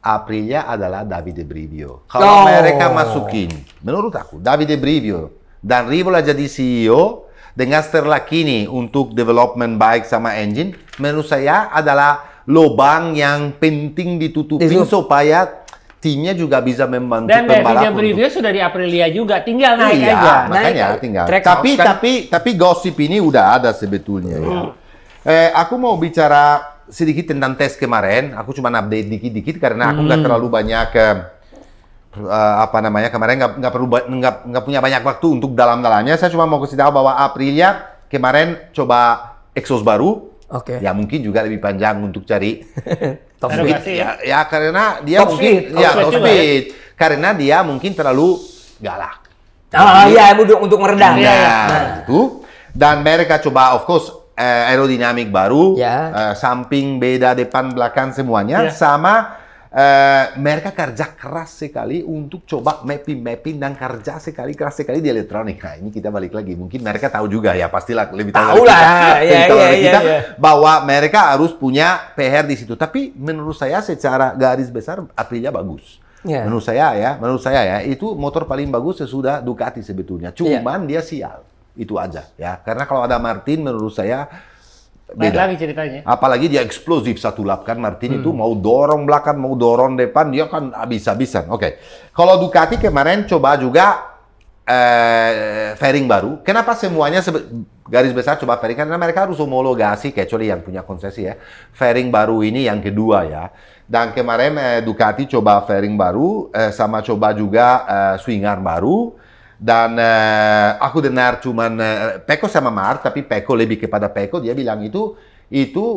[SPEAKER 3] Aprilia adalah Davide Brivio. Kalau mereka masukin, menurut aku, Davide Brivio dan Rivola jadi CEO dengan Sterlachini untuk development bike sama engine, menurut saya adalah lubang yang penting ditutupin supaya timnya juga bisa membantu pembalap. Dan
[SPEAKER 1] Brivio sudah di Aprilia juga, tinggal naik aja.
[SPEAKER 3] Makanya tinggal. Tapi gosip ini udah ada sebetulnya. Aku mau bicara sedikit tentang tes kemarin. Aku cuma update dikit-dikit karena aku nggak terlalu banyak kemarin nggak punya banyak waktu untuk dalam-dalamnya. Saya cuma mau kasih tahu bahwa Aprilia kemarin coba exhaust baru. Ya mungkin juga lebih panjang untuk cari
[SPEAKER 2] Top
[SPEAKER 1] Derogasi
[SPEAKER 2] speed.
[SPEAKER 3] Ya karena dia
[SPEAKER 2] Top
[SPEAKER 3] mungkin
[SPEAKER 2] speed.
[SPEAKER 3] ya
[SPEAKER 1] Top
[SPEAKER 3] top
[SPEAKER 1] speed juga
[SPEAKER 3] speed. Karena dia mungkin terlalu galak.
[SPEAKER 2] Iya, untuk meredam.
[SPEAKER 1] Iya, iya.
[SPEAKER 3] Nah, itu. Dan mereka coba, of course, aerodinamik baru,
[SPEAKER 2] Ya.
[SPEAKER 3] samping beda depan belakang semuanya,
[SPEAKER 1] Ya.
[SPEAKER 3] sama mereka kerja keras sekali untuk coba mapping dan kerja keras sekali di elektronik. Nah, ini kita balik lagi. Mungkin mereka tahu juga ya, pastilah lebih tahu
[SPEAKER 2] Tahu
[SPEAKER 3] dari
[SPEAKER 2] lah,
[SPEAKER 3] kita,
[SPEAKER 2] iya,
[SPEAKER 3] lebih tahu
[SPEAKER 2] iya,
[SPEAKER 3] dari
[SPEAKER 2] iya,
[SPEAKER 3] kita
[SPEAKER 2] iya.
[SPEAKER 3] bahwa mereka harus punya PR di situ. Tapi menurut saya secara garis besar Aprilia bagus.
[SPEAKER 2] Ya.
[SPEAKER 3] Menurut saya ya, itu motor paling bagus sesudah Ducati sebetulnya. Cuman dia sial. Itu aja ya. Karena kalau ada Martin menurut saya
[SPEAKER 1] Lain
[SPEAKER 3] beda.
[SPEAKER 1] lagi ceritanya.
[SPEAKER 3] Apalagi dia eksplosif satu lap kan Martin itu mau dorong belakang, mau dorong depan, dia kan habis-habisan. Oke. Kalau Ducati kemarin coba juga fairing baru. Kenapa semuanya garis besar coba fairing? Karena mereka harus homologasi, kecuali yang punya konsesi ya. Fairing baru ini yang kedua ya. Dan kemarin Ducati coba fairing baru, sama coba juga swing arm baru. Dan aku dengar cuman Pecco sama Marc, tapi Pecco lebih kepada Pecco, dia bilang itu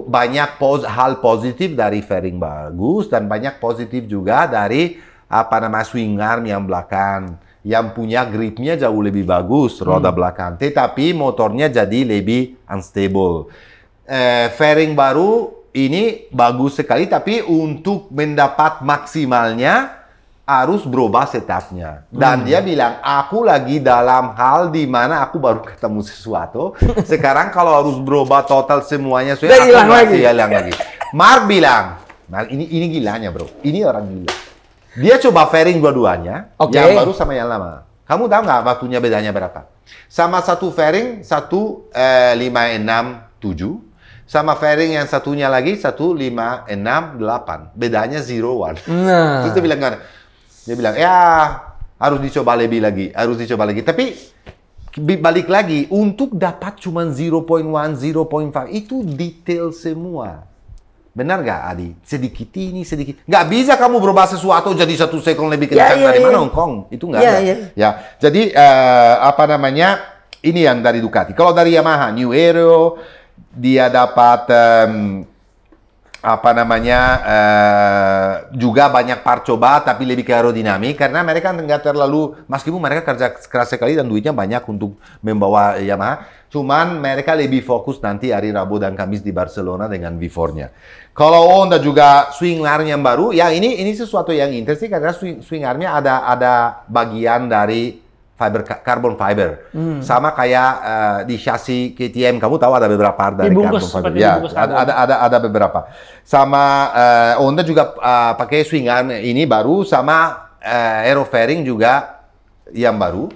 [SPEAKER 3] banyak hal positif dari fairing bagus dan banyak positif juga dari swing arm yang belakang, yang punya gripnya jauh lebih bagus roda belakang, tetapi motornya jadi lebih unstable. Fairing baru ini bagus sekali, tapi untuk mendapat maksimalnya harus berubah setupnya. Dan dia bilang, aku lagi dalam hal di mana aku baru ketemu sesuatu. Sekarang kalau harus berubah total semuanya,
[SPEAKER 2] Udah hilang lagi.
[SPEAKER 3] hilang lagi. Mark bilang, Mark ini gilanya bro, ini orang gila. Dia coba fairing dua-duanya,
[SPEAKER 2] Oke.
[SPEAKER 3] yang baru sama yang lama. Kamu tahu nggak waktunya bedanya berapa? Sama satu fairing, 1.567. Sama fairing yang satunya lagi, 1.568. Bedanya 0-1.
[SPEAKER 2] Nah.
[SPEAKER 3] Terus dia bilang, ya harus dicoba lebih lagi, harus dicoba lagi. Tapi balik lagi, untuk dapat cuma 0.1, 0.5, itu detail semua. Benar nggak, Adi? Sedikit ini, sedikit. Nggak bisa kamu berubah sesuatu jadi 1 sekon lebih kencang dari mana Hongkong. Itu nggak ada. Ya, jadi ini yang dari Ducati. Kalau dari Yamaha, New Aero, dia dapat juga banyak part coba, tapi lebih ke aerodinamik, karena mereka nggak terlalu, meskipun mereka kerja keras sekali dan duitnya banyak untuk membawa Yamaha, cuman mereka lebih fokus nanti hari Rabu dan Kamis di Barcelona dengan V4-nya. Kalau Honda juga swing arm yang baru, ya ini sesuatu yang interesting, karena swing arm-nya ada bagian dari carbon fiber, sama kayak di chassis KTM, kamu tahu ada beberapa part dari
[SPEAKER 1] dibungkus,
[SPEAKER 3] carbon fiber. Ya, ada beberapa. Sama Honda juga pakai swing arm ini baru, sama aero fairing juga yang baru.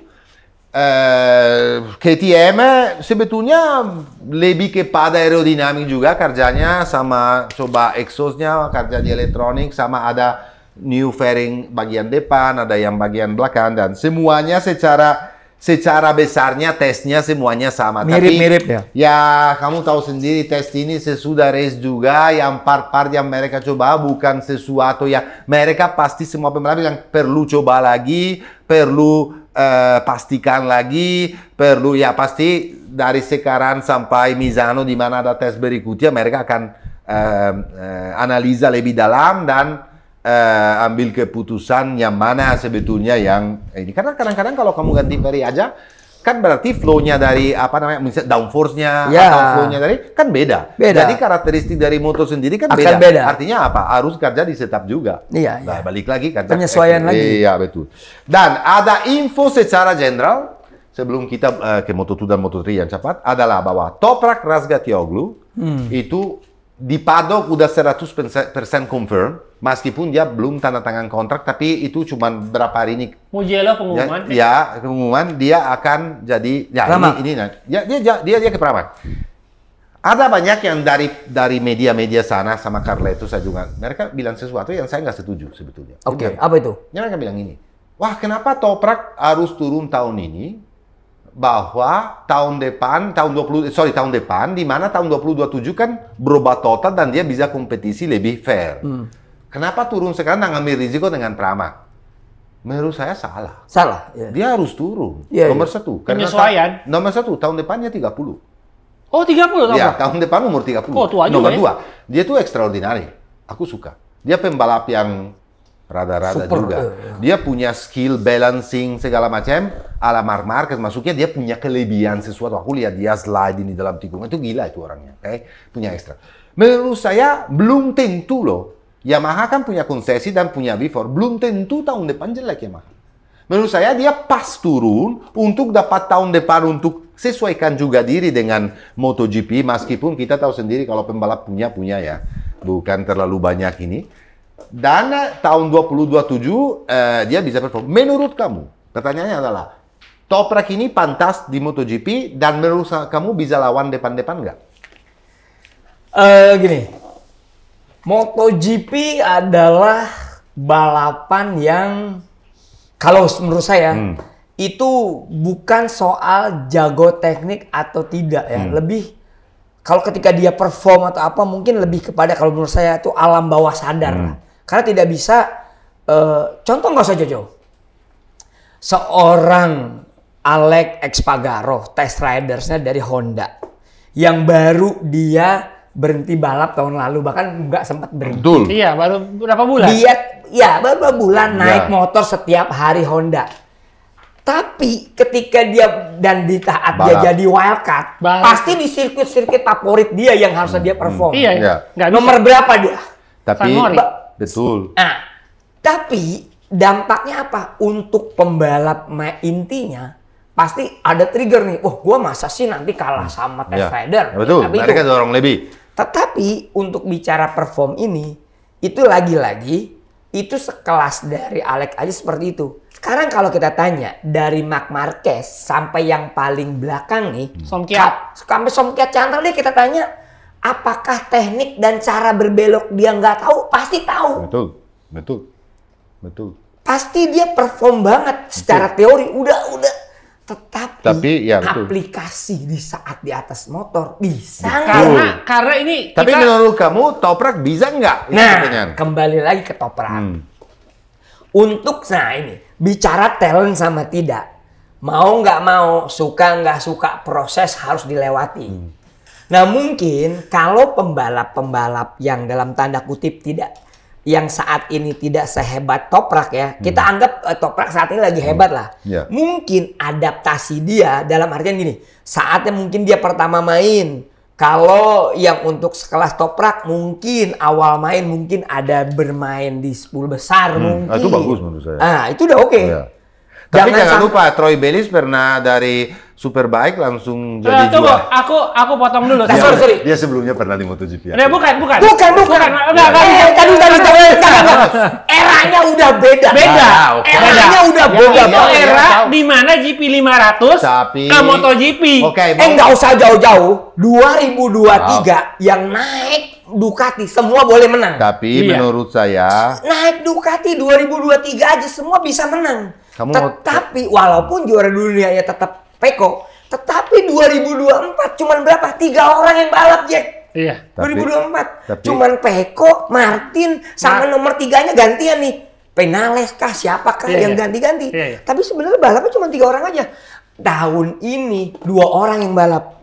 [SPEAKER 3] KTM sebetulnya lebih kepada aerodinamik juga kerjanya, sama coba exhaust-nya, kerja di elektronik, sama ada new fairing bagian depan, ada yang bagian belakang, dan semuanya secara besarnya tesnya semuanya sama.
[SPEAKER 2] Mirip-mirip ya?
[SPEAKER 3] Ya, kamu tahu sendiri tes ini sesudah race juga, yang part-part yang mereka coba bukan sesuatu yang mereka pasti semua pembalap yang perlu coba lagi, perlu pastikan lagi, perlu ya pasti dari sekarang sampai Misano di mana ada tes berikutnya mereka akan analisa lebih dalam dan ambil keputusan yang mana sebetulnya yang ini. Karena kadang-kadang kalau kamu ganti fairing aja, kan berarti flow-nya dari misalnya downforce-nya atau flow-nya dari kan beda. Jadi karakteristik dari motor sendiri kan beda. Artinya apa? Harus kerja di setup juga.
[SPEAKER 2] Iya.
[SPEAKER 3] Nah, balik lagi kerja
[SPEAKER 2] penyesuaian lagi.
[SPEAKER 3] Iya, betul. Dan ada info secara general sebelum kita ke Moto2 dan Moto3 yang cepat adalah bahwa Toprak Razgatlioglu itu di paddock udah 100% confirm, meskipun dia belum tanda tangan kontrak, tapi itu cuma berapa hari ini.
[SPEAKER 1] Mugello pengumuman.
[SPEAKER 3] Ya, pengumuman dia akan jadi dia ke Pramac. Ada banyak yang dari media-media sana sama Carleto saya juga, mereka bilang sesuatu yang saya nggak setuju sebetulnya.
[SPEAKER 2] Oke, apa itu?
[SPEAKER 3] Mereka bilang ini, wah kenapa Toprak harus turun tahun ini? Bahwa tahun depan di mana tahun 2027 kan berubah total dan dia bisa kompetisi lebih fair. Kenapa turun sekarang dan ngambil risiko dengan Pramac? Menurut saya salah.
[SPEAKER 2] Salah. Ya.
[SPEAKER 3] Dia harus turun. Nomor satu.
[SPEAKER 1] Penyesuaian.
[SPEAKER 3] Nomor satu, tahun depannya 30.
[SPEAKER 1] Oh, 30
[SPEAKER 3] Ya, tahun depan umur 30.
[SPEAKER 1] Oh, tua juga
[SPEAKER 3] Nomor
[SPEAKER 1] ya?
[SPEAKER 3] dua, dia tuh extraordinary. Aku suka. Dia pembalap yang rada-rada
[SPEAKER 2] Super,
[SPEAKER 3] juga. Dia punya skill balancing segala macam ala Marc Marquez. Maksudnya dia punya kelebihan sesuatu. Aku lihat dia slide ini dalam tikungan. Itu gila itu orangnya. Punya ekstra. Menurut saya belum tentu loh. Yamaha kan punya konsesi dan punya V4. Belum tentu tahun depan jelek Yamaha. Menurut saya dia pas turun untuk dapat tahun depan untuk sesuaikan juga diri dengan MotoGP. Meskipun kita tahu sendiri kalau pembalap punya ya. Bukan terlalu banyak ini. Dan tahun 2027 dia bisa perform. Menurut kamu, pertanyaannya adalah Toprak ini pantas di MotoGP dan menurut kamu bisa lawan depan-depan nggak?
[SPEAKER 2] Gini, MotoGP adalah balapan yang kalau menurut saya itu bukan soal jago teknik atau tidak ya, lebih kalau ketika dia perform atau apa mungkin lebih kepada kalau menurut saya itu alam bawah sadar lah. Karena tidak bisa, contoh nggak usah jauh-jauh. Seorang Alex Espargaro, test ridersnya dari Honda, yang baru dia berhenti balap tahun lalu, bahkan nggak sempat berhenti.
[SPEAKER 3] Betul.
[SPEAKER 1] Iya, baru berapa bulan?
[SPEAKER 2] Dia, baru beberapa bulan naik motor setiap hari Honda. Tapi ketika dia dan di saat dia jadi wildcard, pasti di sirkuit-sirkuit favorit dia yang harusnya dia perform.
[SPEAKER 1] Iya.
[SPEAKER 2] Nomor berapa dia?
[SPEAKER 3] Tapi betul.
[SPEAKER 2] Nah, tapi dampaknya apa? Untuk pembalap intinya pasti ada trigger nih. Oh, gua masa sih nanti kalah sama test rider.
[SPEAKER 3] Betul. Mereka dorong lebih.
[SPEAKER 2] Tetapi untuk bicara perform ini, itu lagi-lagi itu sekelas dari Alex aja seperti itu. Sekarang kalau kita tanya dari Marc Marquez sampai yang paling belakang nih, sampai Somkiat Chantra deh kita tanya, apakah teknik dan cara berbelok dia nggak tahu? Pasti tahu. Betul. Pasti dia perform banget secara teori. Udah. Tetapi aplikasi di saat di atas motor bisa nggak?
[SPEAKER 1] Karena ini.
[SPEAKER 3] Tapi menurut kamu Toprak bisa nggak?
[SPEAKER 2] Nah, kembali lagi ke Toprak. Untuk ini bicara talent sama tidak, mau nggak mau, suka nggak suka, proses harus dilewati. Nah mungkin kalau pembalap-pembalap yang dalam tanda kutip yang saat ini tidak sehebat Toprak ya, kita anggap Toprak saat ini lagi hebat lah. Mungkin adaptasi dia dalam artian gini, saatnya mungkin dia pertama main. Kalau yang untuk sekelas Toprak mungkin awal main mungkin ada bermain di 10 besar mungkin.
[SPEAKER 3] Itu bagus menurut saya.
[SPEAKER 2] Itu udah oke.
[SPEAKER 3] Tapi jangan lupa Troy Bayliss pernah dari Superbike langsung jadi
[SPEAKER 1] tunggu,
[SPEAKER 3] juara.
[SPEAKER 1] aku potong dulu.
[SPEAKER 2] Sorry.
[SPEAKER 3] Dia sebelumnya pernah di MotoGP.
[SPEAKER 1] Bukan.
[SPEAKER 2] Eranya udah beda. Eranya udah beda.
[SPEAKER 1] Itu era di mana GP 500 ke MotoGP.
[SPEAKER 2] Nggak usah jauh-jauh. 2023 yang naik Ducati semua boleh menang.
[SPEAKER 3] Tapi menurut saya
[SPEAKER 2] naik Ducati 2023 aja semua bisa menang. Tetapi walaupun juara dunia ya tetap Pecco, tetapi 2024 cuman berapa? 3 orang yang balap, Jack.
[SPEAKER 1] Iya.
[SPEAKER 2] 2024 cuman Pecco, Martin sama nomor 3-nya gantian nih. Penales kah, siapakah yang ganti-ganti. Tapi sebenarnya balapnya cuma 3 orang aja. Tahun ini 2 orang yang balap.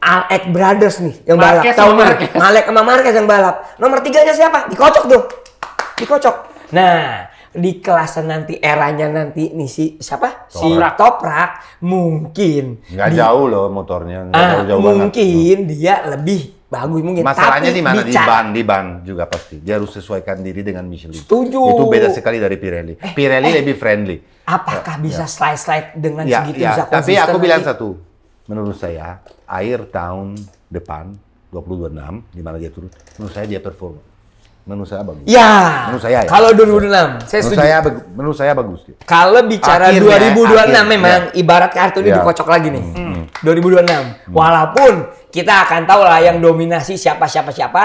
[SPEAKER 2] Alex Brothers nih yang balap. Alex sama Marquez yang balap. Nomor 3-nya siapa? Dikocok tuh. Nah, di kelas nanti eranya nanti nih siapa? Si Toprak mungkin
[SPEAKER 3] nggak jauh loh motornya. Jauh
[SPEAKER 2] mungkin dia lebih bagus mungkin.
[SPEAKER 3] Masalahnya di mana? Di ban juga pasti. Dia harus sesuaikan diri dengan Michelin.
[SPEAKER 2] Setuju.
[SPEAKER 3] Itu beda sekali dari Pirelli. Pirelli lebih friendly.
[SPEAKER 2] Apakah bisa slide dengan segitu bisa konsisten?
[SPEAKER 3] Tapi aku bilang satu. Menurut saya akhir tahun depan 2026 di mana dia turun, menurut saya dia perform. Menurut saya bagus. Menurut saya ya.
[SPEAKER 2] Kalau 2026, saya setuju.
[SPEAKER 3] Menurut saya bagus.
[SPEAKER 2] Kalau bicara 2026 memang ibarat kartu ini dikocok lagi nih. 2026. Walaupun kita akan tahu lah yang dominasi siapa,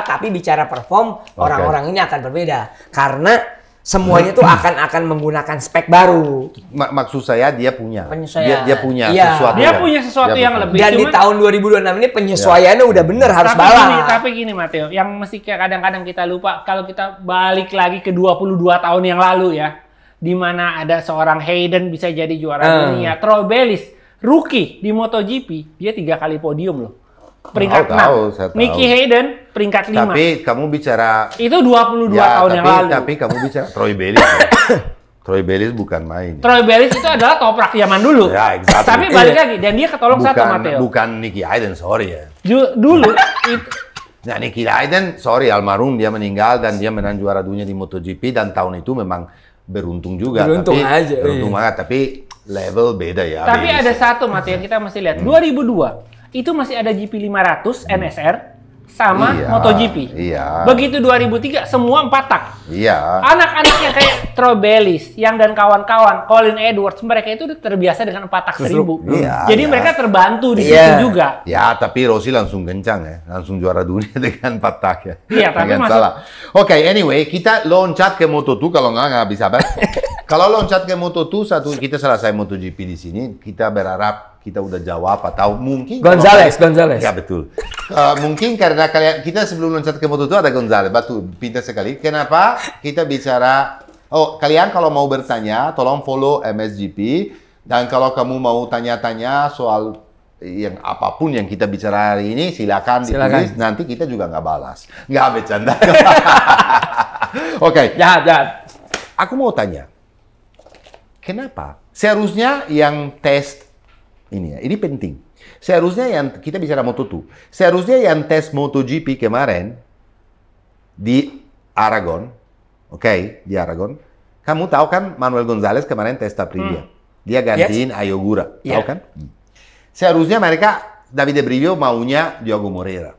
[SPEAKER 2] tapi bicara perform orang-orang ini akan berbeda. Karena semuanya tuh akan menggunakan spek baru.
[SPEAKER 3] Maksud saya dia punya.
[SPEAKER 2] Penyesuaian.
[SPEAKER 3] Dia punya sesuatu.
[SPEAKER 1] Dia punya sesuatu yang lebih.
[SPEAKER 2] Dan di tahun 2026 ini penyesuaiannya udah bener harus balap.
[SPEAKER 1] Tapi gini Matteo, yang mesti kadang-kadang kita lupa kalau kita balik lagi ke 22 tahun yang lalu ya, di mana ada seorang Hayden bisa jadi juara dunia, Troy Bayliss, rookie di MotoGP, dia 3 kali podium loh. Peringkat 6. Nicky Hayden peringkat 5.
[SPEAKER 3] Tapi kamu bicara
[SPEAKER 1] Itu 22 tahun yang lalu.
[SPEAKER 3] Tapi kamu bicara Troy Bayliss. Troy Bayliss bukan main.
[SPEAKER 1] Troy Bayliss itu adalah toprak zaman dulu.
[SPEAKER 3] Ya, exactly.
[SPEAKER 1] Tapi balik lagi, dan dia ketolong satu, Matteo.
[SPEAKER 3] Bukan Nicky Hayden, sorry ya.
[SPEAKER 1] Dulu itu
[SPEAKER 3] Nah, Nicky Hayden, sorry, almarhum, dia meninggal dan dia menang juara dunia di MotoGP dan tahun itu memang beruntung juga.
[SPEAKER 2] Beruntung aja.
[SPEAKER 3] Beruntung banget, tapi level beda ya.
[SPEAKER 1] tapi
[SPEAKER 3] Bayliss.
[SPEAKER 1] ada satu, Matteo, yang kita mesti lihat. 2002 itu masih ada GP 500 NSR sama
[SPEAKER 3] Iya,
[SPEAKER 1] MotoGP.
[SPEAKER 3] iya.
[SPEAKER 1] Begitu 2003 semua 4 tak.
[SPEAKER 3] Iya.
[SPEAKER 1] Anak-anaknya kayak Troy Bayliss, yang dan kawan-kawan, Colin Edwards, mereka itu udah terbiasa dengan 4 tak 1000.
[SPEAKER 3] Iya,
[SPEAKER 1] Jadi
[SPEAKER 3] iya.
[SPEAKER 1] mereka terbantu di
[SPEAKER 2] Iya.
[SPEAKER 1] situ juga.
[SPEAKER 3] Ya, tapi Rossi langsung kencang ya, langsung juara dunia dengan 4 tak ya.
[SPEAKER 1] Iya, tapi
[SPEAKER 3] Jangan
[SPEAKER 1] masuk-
[SPEAKER 3] salah. Oke, anyway, kita loncat ke Moto2 kalau nggak bisa banget. Kalau loncat ke Moto2, kita selesai MotoGP di sini, kita berharap kita udah jawab atau mungkin
[SPEAKER 2] Gonzales.
[SPEAKER 3] Ya betul. Mungkin karena kita sebelum loncat ke Moto2 ada Gonzales, betul, pintar sekali. Kenapa kita bicara? Oh, kalian kalau mau bertanya, tolong follow MSGP. Dan kalau kamu mau tanya-tanya soal yang apapun yang kita bicara hari ini, silakan ditulis. Nanti kita juga nggak balas, nggak bercanda. Oke.
[SPEAKER 2] Jahat.
[SPEAKER 3] Aku mau tanya, kenapa seharusnya yang tes ini penting. Seharusnya yang kita bicara Moto2, seharusnya yang tes MotoGP kemarin di Aragon, oke, di Aragon, kamu tahu kan Manuel Gonzalez kemarin tes Aprilia, dia gantiin Ayogura, tahu kan? Seharusnya mereka Davide Brivio maunya Diogo Moreira.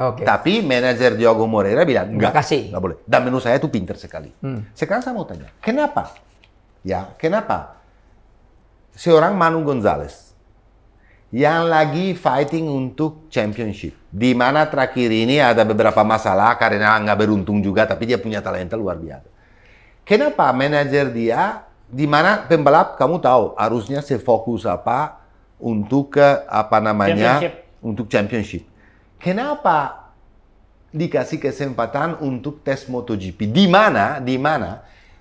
[SPEAKER 2] Oke.
[SPEAKER 3] Tapi manajer Diogo Moreira bilang
[SPEAKER 2] Nggak kasih.
[SPEAKER 3] nggak boleh. Dan menurut saya itu pinter sekali. Sekarang saya mau tanya, kenapa? Ya, kenapa seorang Manu Gonzalez yang lagi fighting untuk championship, di mana terakhir ini ada beberapa masalah karena nggak beruntung juga, tapi dia punya talenta luar biasa. Kenapa manajer dia, di mana pembalap kamu tahu harusnya sefokus apa untuk untuk championship. Kenapa dikasih kesempatan untuk tes MotoGP? Di mana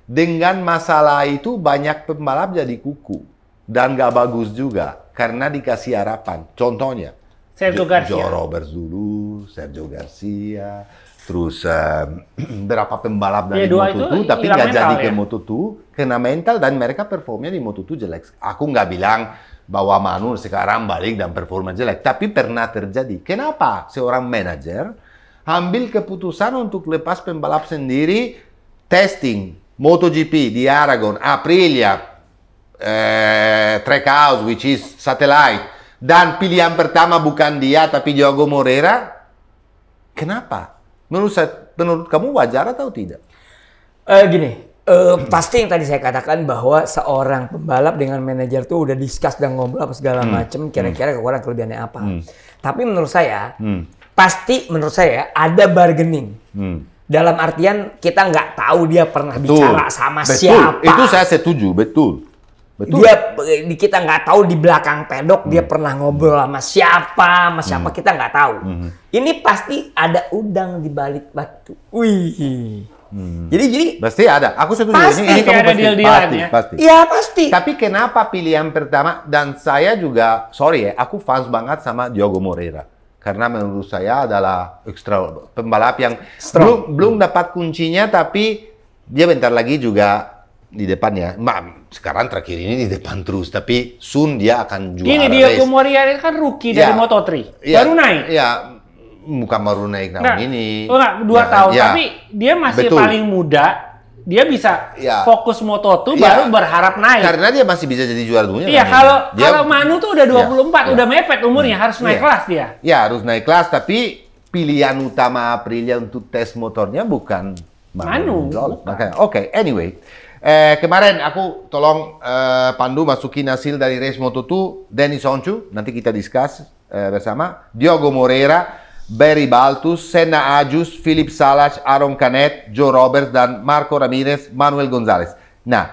[SPEAKER 3] dengan masalah itu banyak pembalap jadi kuku dan nggak bagus juga karena dikasih harapan. Contohnya
[SPEAKER 1] Sergio Garcia.
[SPEAKER 3] Joe Roberts dulu, Sergio Garcia, terus berapa pembalap dari Moto2 tapi nggak jadi ke Moto2 kena mental dan mereka performnya di Moto2 jelek. Aku nggak bilang bahwa Manu sekarang balik dan performa jelek, tapi pernah terjadi. Kenapa seorang manajer ambil keputusan untuk lepas pembalap sendiri testing MotoGP di Aragon, Aprilia, Trackhouse, which is Satellite, dan pilihan pertama bukan dia tapi Diogo Moreira? Kenapa? Menurut kamu wajar atau tidak?
[SPEAKER 2] Pasti yang tadi saya katakan bahwa seorang pembalap dengan manajer tuh udah discuss dan ngobrol apa segala macam, kira-kira kekurangan kelebihannya apa. Tapi menurut saya, pasti menurut saya ada bargaining. Dalam artian kita nggak tahu dia pernah bicara sama siapa.
[SPEAKER 3] Itu saya setuju, betul.
[SPEAKER 2] Kita nggak tahu di belakang pedok dia pernah ngobrol sama siapa kita nggak tahu. Ini pasti ada udang di balik batu. Wih. Jadi
[SPEAKER 3] pasti ada. Aku setuju.
[SPEAKER 2] Pasti
[SPEAKER 3] ini kamu
[SPEAKER 1] ada deal-dealan ya.
[SPEAKER 3] pasti.
[SPEAKER 2] Iya pasti.
[SPEAKER 3] Tapi kenapa pilihan pertama? Dan saya juga, sorry ya, aku fans banget sama Diogo Moreira. Karena menurut saya adalah pembalap yang belum dapat kuncinya, tapi dia bentar lagi juga di depan ya. Sekarang terakhir ini di depan terus, tapi soon dia akan juara.
[SPEAKER 1] Ini Diogo Moreira kan rookie dari Moto3, baru naik.
[SPEAKER 3] Ya, bukan baru naik tahun ini.
[SPEAKER 1] Enggak, 2 tahun. Tapi dia masih paling muda. Dia bisa fokus Moto2 baru berharap naik.
[SPEAKER 3] Karena dia masih bisa jadi juara dunia.
[SPEAKER 1] Iya, kalau Manu tuh udah 24, udah mepet umurnya, harus naik kelas dia.
[SPEAKER 3] Ya, harus naik kelas, tapi pilihan utama Aprilia untuk tes motornya bukan Manu. Oke, anyway. Kemarin aku tolong Pandu masukin hasil dari race Moto2, Denis Onchu, nanti kita discuss bersama, Diogo Moreira, Barry Baltus, Senna Agius, Philip Salas, Aaron Canet, Joe Roberts, dan Marco Ramirez, Manuel Gonzalez. Nah,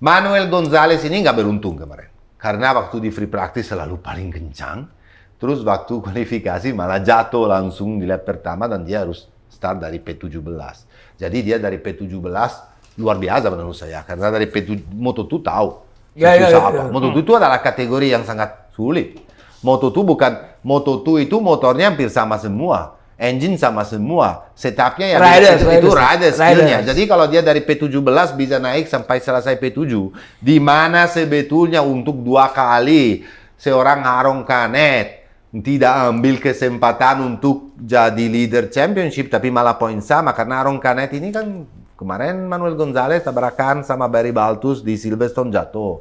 [SPEAKER 3] Manuel Gonzalez ini nggak beruntung kemarin. Karena waktu di free practice selalu paling kencang. Terus waktu kualifikasi malah jatuh langsung di lap pertama dan dia harus start dari P17. Jadi dia dari P17 luar biasa menurut saya. Karena dari Moto2 tahu susah apa. Moto2 itu adalah kategori yang sangat sulit. Moto2 itu motornya hampir sama semua. engine sama semua. Setupnya ya itu rider skillnya. Jadi kalau dia dari P17 bisa naik sampai selesai P7, di mana sebetulnya untuk 2 kali seorang Aaron Canet tidak ambil kesempatan untuk jadi leader championship, tapi malah poin sama karena Aaron Canet ini kan kemarin Manuel Gonzalez tabrakan sama Barry Baltus di Silverstone jatuh.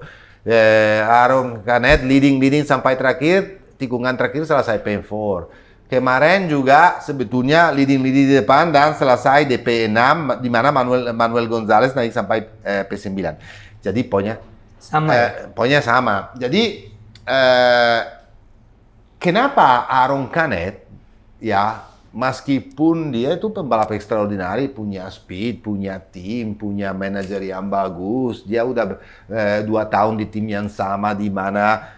[SPEAKER 3] Aaron Canet leading sampai terakhir, tikungan terakhir selesai P4. Kemarin juga sebetulnya leading di depan dan selesai di P6 di mana Manuel Gonzalez naik sampai P9. Jadi poinnya sama. Jadi kenapa Aaron Canet ya meskipun dia itu pembalap extraordinary, punya speed, punya tim, punya manajer yang bagus, dia udah 2 tahun di tim yang sama di mana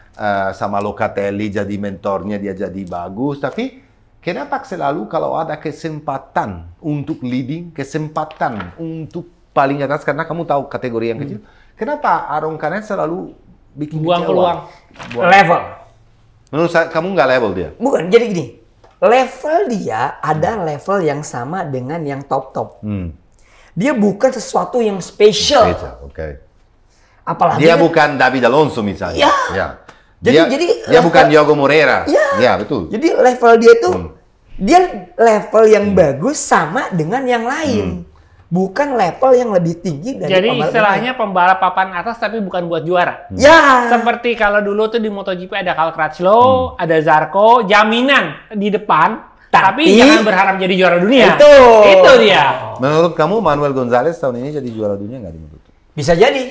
[SPEAKER 3] sama Locatelli jadi mentornya, dia jadi bagus. Tapi kenapa selalu kalau ada kesempatan untuk leading, kesempatan untuk paling atas, karena kamu tahu kategori yang kecil, kenapa Aaron Canet selalu bikin
[SPEAKER 1] buang peluang?
[SPEAKER 2] Level.
[SPEAKER 3] Menurut saya, kamu nggak level dia?
[SPEAKER 2] Bukan, jadi gini. Level dia ada level yang sama dengan yang top. Dia bukan sesuatu yang spesial.
[SPEAKER 3] Oke.
[SPEAKER 2] Apalagi
[SPEAKER 3] dia bukan David Alonso misalnya.
[SPEAKER 2] Ya.
[SPEAKER 3] Dia bukan Diogo Moreira. Ya, betul.
[SPEAKER 2] Jadi level dia itu dia level yang bagus sama dengan yang lain. Bukan level yang lebih tinggi dari
[SPEAKER 1] jadi istilahnya pembalap papan atas tapi bukan buat juara.
[SPEAKER 2] Ya.
[SPEAKER 1] Seperti kalau dulu tuh di MotoGP ada Cal Crutchlow, ada Zarco, jaminan di depan, tapi jangan berharap jadi juara dunia. Itu dia.
[SPEAKER 3] Menurut kamu Manuel Gonzalez tahun ini jadi juara dunia nggak di MotoGP?
[SPEAKER 2] Bisa jadi.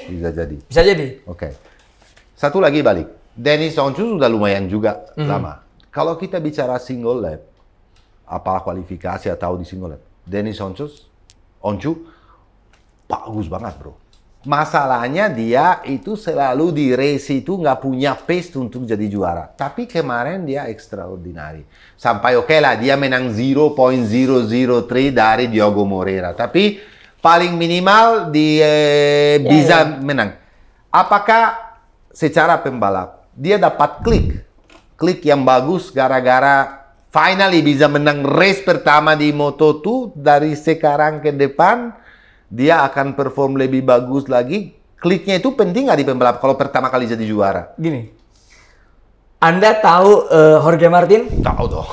[SPEAKER 2] Bisa jadi.
[SPEAKER 3] Oke. Satu lagi balik. Deniz Öncü sudah lumayan juga lama. Kalau kita bicara single lap, apa kualifikasi atau di single lap, Deniz Öncü bagus banget bro. Masalahnya dia itu selalu di race itu nggak punya pace untuk jadi juara. Tapi kemarin dia extraordinary. Sampai oke lah dia menang 0.003 dari Diogo Moreira. Tapi paling minimal dia bisa menang. Apakah secara pembalap dia dapat klik yang bagus gara-gara finally bisa menang race pertama di Moto2, dari sekarang ke depan dia akan perform lebih bagus lagi. Kliknya itu penting nggak di pembalap kalau pertama kali jadi juara?
[SPEAKER 2] Gini, Anda tahu Jorge Martin?
[SPEAKER 3] Tahu dong.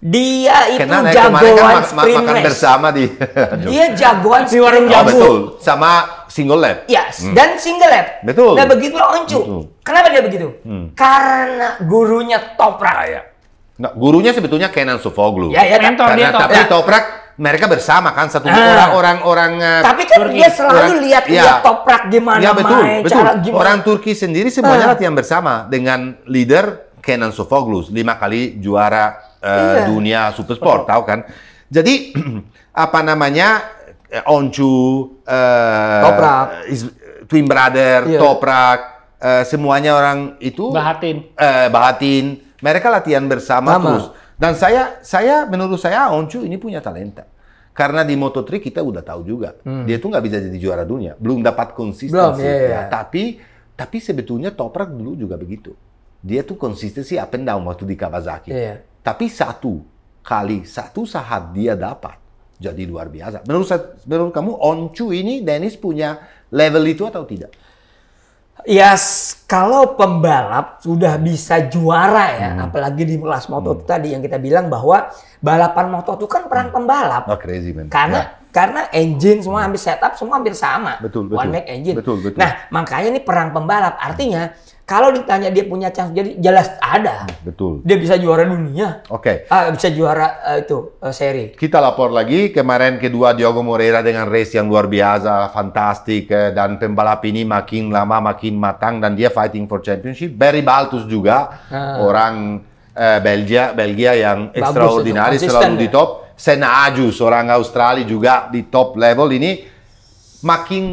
[SPEAKER 2] Dia itu
[SPEAKER 3] jagoan
[SPEAKER 2] sprint
[SPEAKER 3] makan
[SPEAKER 2] race
[SPEAKER 3] bersama di
[SPEAKER 2] dia jagoan
[SPEAKER 1] di warung
[SPEAKER 2] sprint
[SPEAKER 1] jamu.
[SPEAKER 3] betul, sama single lap.
[SPEAKER 2] Yes, dan single lap.
[SPEAKER 3] Betul.
[SPEAKER 2] Nah begitu Öncü. Kenapa dia begitu? Karena gurunya Toprak.
[SPEAKER 3] Nah, gurunya sebetulnya Kenan Sofuoglu.
[SPEAKER 1] Mentor dia
[SPEAKER 3] Tapi Toprak mereka bersama kan satu orang
[SPEAKER 2] tapi kan
[SPEAKER 3] Turki.
[SPEAKER 2] dia selalu lihat Toprak gimana main,
[SPEAKER 3] betul.
[SPEAKER 2] cara gimana.
[SPEAKER 3] Orang Turki sendiri semuanya latihan bersama dengan leader Kenan Sofuoglu, 5 kali juara dunia Supersport, tahu kan? Jadi apa namanya Öncü,
[SPEAKER 2] Toprak,
[SPEAKER 3] twin brother, Toprak, semuanya orang itu Bahatin, mereka latihan bersama terus. Dan menurut saya Öncü ini punya talenta. Karena di Moto3 kita udah tahu juga, dia tuh nggak bisa jadi juara dunia, belum dapat konsistensi. Tapi sebetulnya Toprak dulu juga begitu. Dia tuh konsistensi up and down waktu di Kawasaki. Tapi satu saat dia dapat, jadi luar biasa. Menurut kamu Öncü ini Deniz punya level itu atau tidak?
[SPEAKER 2] Kalau pembalap sudah bisa juara apalagi di kelas Moto2 tadi yang kita bilang bahwa balapan Moto2 kan peran pembalap.
[SPEAKER 3] Crazy man.
[SPEAKER 2] Karena engine semua hampir setup semua hampir sama.
[SPEAKER 3] Betul.
[SPEAKER 2] One make engine.
[SPEAKER 3] Betul.
[SPEAKER 2] Nah, makanya ini perang pembalap. Artinya kalau ditanya dia punya chance jadi jelas ada.
[SPEAKER 3] Betul.
[SPEAKER 2] Dia bisa juara dunia.
[SPEAKER 3] Oke.
[SPEAKER 2] Bisa juara seri.
[SPEAKER 3] Kita lapor lagi kemarin kedua Diogo Moreira dengan race yang luar biasa, fantastik, dan pembalap ini makin lama makin matang dan dia fighting for championship. Barry Baltus juga orang Belgia yang extraordinary selalu di top. Senna Agius orang Australia juga di top level ini. Makin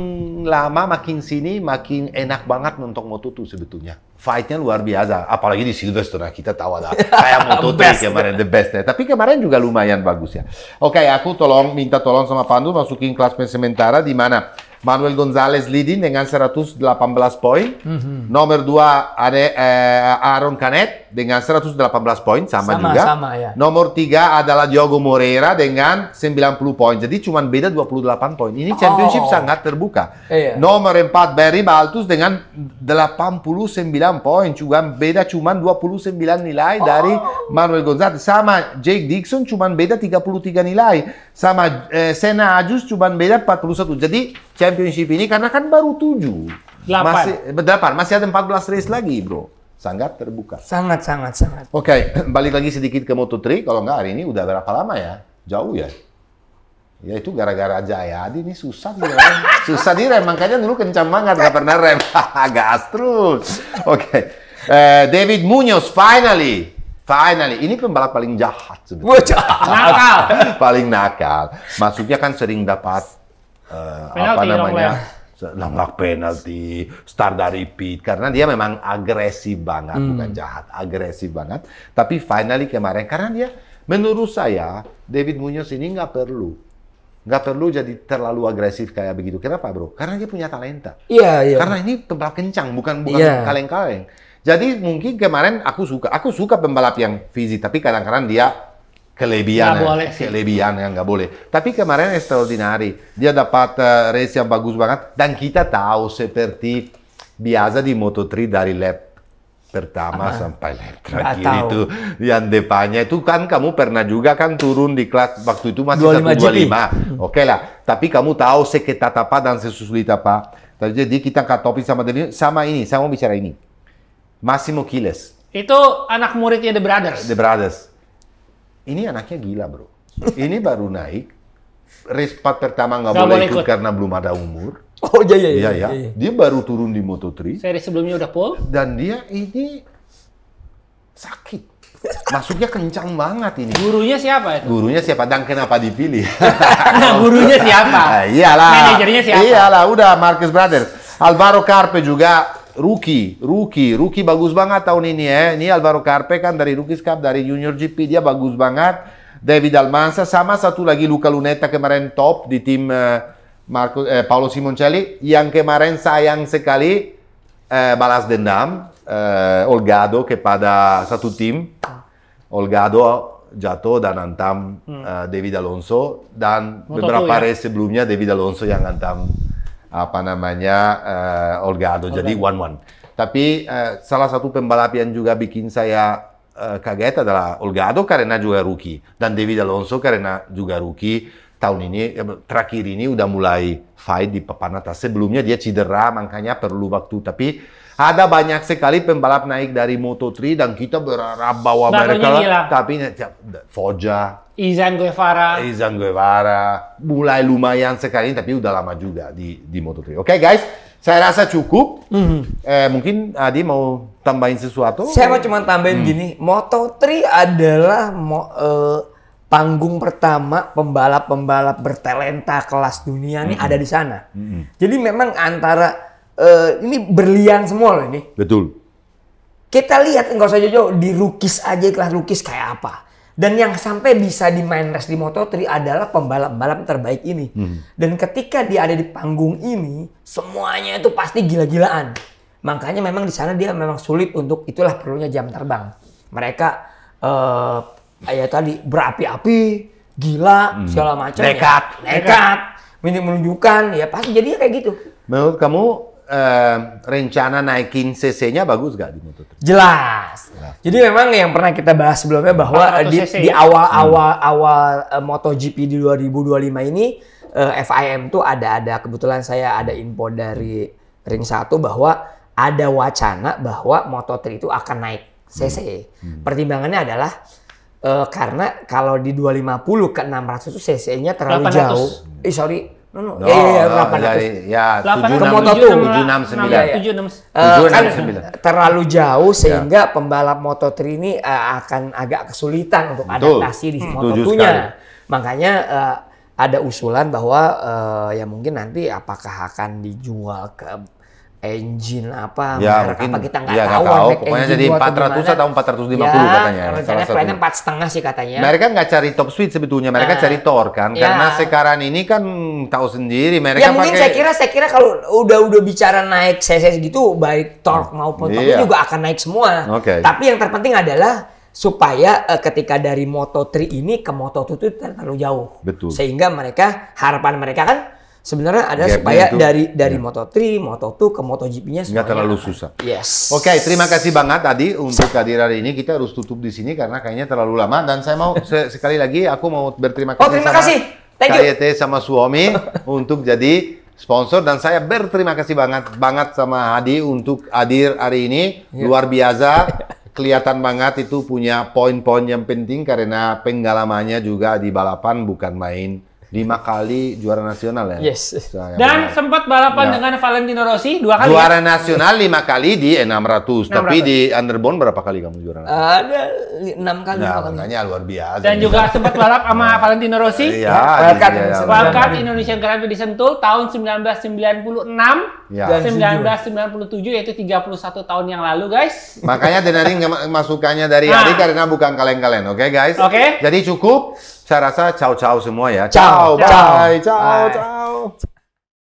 [SPEAKER 3] lama, makin sini, makin enak banget nonton Moto2 sebetulnya. Fight-nya luar biasa. Apalagi di Silverstone, kita tahu ada kayak Moto3 kemarin, the best. Tapi kemarin juga lumayan bagus ya. Oke, aku minta tolong sama Pandu masukin kelas sementara di mana Manuel Gonzalez leading dengan 118 poin. Nomor 2 ada Aaron Canet dengan 118 poin, sama juga.
[SPEAKER 2] Sama, ya.
[SPEAKER 3] Nomor 3 adalah Diogo Moreira dengan 90 poin. Jadi cuma beda 28 poin. Ini championship sangat terbuka.
[SPEAKER 2] Iya.
[SPEAKER 3] Nomor 4 Barry Baltus dengan 89 poin. Juga beda cuma 29 nilai dari Manuel Gonzalez. Sama Jake Dixon cuma beda 33 nilai. Sama Senna Ajus cuma beda 41. Jadi championship ini karena kan baru 7. 8. Masih ada 14 race lagi, bro. Sangat terbuka.
[SPEAKER 2] Sangat.
[SPEAKER 3] Oke, balik lagi sedikit ke Moto3. Kalau nggak hari ini udah berapa lama ya? Jauh ya? Ya itu gara-gara Jayadi ini susah direm. Susah direm, makanya dulu kencang banget, nggak pernah rem. Gas terus. Oke. David Munoz, finally. Ini pembalap paling jahat sebenarnya.
[SPEAKER 1] Nakal.
[SPEAKER 3] Paling nakal. Maksudnya kan sering dapat nambah penalti, start dari pit, karena dia memang agresif banget, bukan jahat, agresif banget. Tapi finally kemarin, karena dia, menurut saya, David Munoz ini nggak perlu jadi terlalu agresif kayak begitu. Kenapa, bro? Karena dia punya talenta.
[SPEAKER 2] Iya.
[SPEAKER 3] Karena ini pembalap kencang, bukan kaleng-kaleng. Jadi mungkin kemarin aku suka pembalap yang fisik, tapi kadang-kadang dia kelebihan yang nggak boleh. Tapi kemarin extraordinary, dia dapat race yang bagus banget, dan kita tahu seperti biasa di Moto3 dari lap pertama sampai lap terakhir itu yang depannya itu kan kamu pernah juga kan turun di kelas waktu itu masih 125. Oke lah, tapi kamu tahu seketat apa dan sesulit apa. Jadi kita cut topik sama ini, saya mau bicara ini. Massimo Chiles.
[SPEAKER 1] Itu anak muridnya The Brothers.
[SPEAKER 3] The Brothers. Ini anaknya gila, bro. Ini baru naik. Race part pertama nggak boleh ikut karena belum ada umur.
[SPEAKER 2] Oh iya.
[SPEAKER 3] Dia baru turun di Moto3.
[SPEAKER 1] Seri sebelumnya udah pole.
[SPEAKER 3] Dan dia ini sakit. Masuknya kencang banget ini.
[SPEAKER 1] Gurunya siapa itu?
[SPEAKER 3] Gurunya siapa dan kenapa dipilih?
[SPEAKER 1] Gurunya siapa?
[SPEAKER 3] Iyalah.
[SPEAKER 1] Manajernya siapa?
[SPEAKER 3] Iyalah, udah Marquez Brothers. Alvaro Carpe juga rookie bagus banget tahun ini ya. Ini Alvaro Carpe kan dari Rookies Cup, dari Junior GP dia bagus banget. David Almanza sama satu lagi Luca Lunetta kemarin top di tim Paolo Simoncelli, yang kemarin sayang sekali balas dendam Olgado kepada satu tim. Olgado jatuh dan hantam David Alonso, dan beberapa race sebelumnya David Alonso yang hantam Olgado. Jadi 1-1. Tapi salah satu pembalap yang juga bikin saya kaget adalah Olgado karena juga rookie, dan David Alonso karena juga rookie. Tahun ini, terakhir ini udah mulai fight di papan atas. Sebelumnya dia cedera, makanya perlu waktu. Tapi ada banyak sekali pembalap naik dari Moto3 dan kita berharap bahwa mereka, tapi Foggia,
[SPEAKER 2] Izan
[SPEAKER 3] Guevara mulai lumayan sekali, tapi udah lama juga di Moto3. Oke, guys, saya rasa cukup. Mungkin Adi mau tambahin sesuatu?
[SPEAKER 2] Saya mau cuma tambahin gini, Moto3 adalah panggung pertama pembalap-pembalap bertalenta kelas dunia ini ada di sana. Jadi memang antara ini berlian semua loh ini.
[SPEAKER 3] Betul.
[SPEAKER 2] Kita lihat nggak usah jauh-jauh di rookies aja, kelas rookies kayak apa. Dan yang sampai bisa di main race di Moto3 adalah pembalap-pembalap terbaik ini. Dan ketika dia ada di panggung ini, semuanya itu pasti gila-gilaan. Makanya memang di sana dia memang sulit untuk, itulah perlunya jam terbang. Mereka ya tadi berapi-api, gila, segala macam.
[SPEAKER 3] Nekat.
[SPEAKER 2] Ini menunjukkan, ya pasti jadinya kayak gitu.
[SPEAKER 3] Menurut kamu rencana naikin CC-nya bagus gak di Moto3?
[SPEAKER 2] Jelas. Jadi memang yang pernah kita bahas sebelumnya bahwa di awal MotoGP di 2025 ini FIM tuh ada kebetulan saya ada info dari Ring 1 bahwa ada wacana bahwa Moto3 itu akan naik CC. Pertimbangannya adalah karena kalau di 250 ke 600 itu CC-nya terlalu
[SPEAKER 1] 800.
[SPEAKER 2] jauh. Ya 800.
[SPEAKER 3] Ya,
[SPEAKER 1] 769.
[SPEAKER 2] Kan terlalu jauh sehingga pembalap Moto3 ini akan agak kesulitan untuk adaptasi di Moto2-nya. Makanya ada usulan bahwa ya mungkin nanti apakah akan dijual ke engine apa,
[SPEAKER 3] Ya,
[SPEAKER 2] merek
[SPEAKER 3] mungkin
[SPEAKER 2] apa kita nggak
[SPEAKER 3] ya,
[SPEAKER 2] tahu. Hornet
[SPEAKER 3] pokoknya
[SPEAKER 2] engine
[SPEAKER 3] jadi
[SPEAKER 2] atau
[SPEAKER 3] 400
[SPEAKER 2] gimana.
[SPEAKER 3] atau 450
[SPEAKER 2] Ya,
[SPEAKER 3] katanya.
[SPEAKER 2] rencananya
[SPEAKER 3] Salah
[SPEAKER 2] plannya
[SPEAKER 3] satu.
[SPEAKER 2] 4,5 sih katanya.
[SPEAKER 3] Mereka nggak cari top speed sebetulnya, mereka
[SPEAKER 2] Nah,
[SPEAKER 3] cari torque kan,
[SPEAKER 2] ya.
[SPEAKER 3] karena sekarang ini kan tahu sendiri mereka
[SPEAKER 2] Ya mungkin
[SPEAKER 3] pakai.
[SPEAKER 2] saya kira kalau udah bicara naik cc gitu, baik torque maupun torque
[SPEAKER 3] Iya.
[SPEAKER 2] juga akan naik semua.
[SPEAKER 3] Oke.
[SPEAKER 2] Tapi yang terpenting adalah supaya ketika dari Moto3 ini ke Moto2 itu terlalu jauh.
[SPEAKER 3] Betul.
[SPEAKER 2] Sehingga harapan mereka kan sebenarnya ada
[SPEAKER 3] Gapnya
[SPEAKER 2] supaya
[SPEAKER 3] itu,
[SPEAKER 2] dari
[SPEAKER 3] ya.
[SPEAKER 2] Moto3, Moto2 ke MotoGP-nya
[SPEAKER 3] Nggak
[SPEAKER 2] semuanya
[SPEAKER 3] terlalu
[SPEAKER 2] akan-
[SPEAKER 3] susah.
[SPEAKER 2] Yes.
[SPEAKER 3] Oke, terima kasih banget tadi untuk kehadiran ini. Kita harus tutup di sini karena kayaknya terlalu lama. Dan saya mau sekali lagi aku mau berterima kasih
[SPEAKER 2] terima
[SPEAKER 3] sama
[SPEAKER 2] kasih. Thank you.
[SPEAKER 3] KYT sama suami untuk jadi sponsor, dan saya berterima kasih banget sama Hadi untuk hadir hari ini. Luar biasa. Kelihatan banget itu punya poin-poin yang penting karena pengalamannya juga di balapan bukan main. 5 kali juara nasional ya.
[SPEAKER 2] Yes.
[SPEAKER 3] Saya
[SPEAKER 1] Dan
[SPEAKER 3] benar.
[SPEAKER 1] sempat balapan
[SPEAKER 3] Ya.
[SPEAKER 1] dengan Valentino Rossi 2 kali.
[SPEAKER 3] Juara nasional 5 kali di 600. Tapi
[SPEAKER 1] 600.
[SPEAKER 3] di Underbone berapa kali kamu juara nasional?
[SPEAKER 2] Ada 6 kali.
[SPEAKER 3] Nah,
[SPEAKER 2] 5 kali.
[SPEAKER 3] makanya luar biasa.
[SPEAKER 1] Dan juga sempat balap sama Valentino Rossi.
[SPEAKER 3] Iya,
[SPEAKER 2] Wildcard
[SPEAKER 3] iya, iya,
[SPEAKER 1] Wildcard
[SPEAKER 3] benar.
[SPEAKER 1] Indonesian Grand Prix di Sentul tahun 1996
[SPEAKER 3] Ya.
[SPEAKER 1] dan 1997, yaitu 31 tahun yang lalu, guys.
[SPEAKER 3] Makanya dengerin masukannya dari
[SPEAKER 1] Nah.
[SPEAKER 3] Hadi karena bukan kaleng-kaleng, oke guys?
[SPEAKER 1] Oke.
[SPEAKER 3] Jadi cukup. Saya rasa ciao-ciao semua ya.
[SPEAKER 2] Ciao,
[SPEAKER 3] Bye.
[SPEAKER 2] ciao.
[SPEAKER 3] Ciao,
[SPEAKER 2] Bye.
[SPEAKER 3] ciao.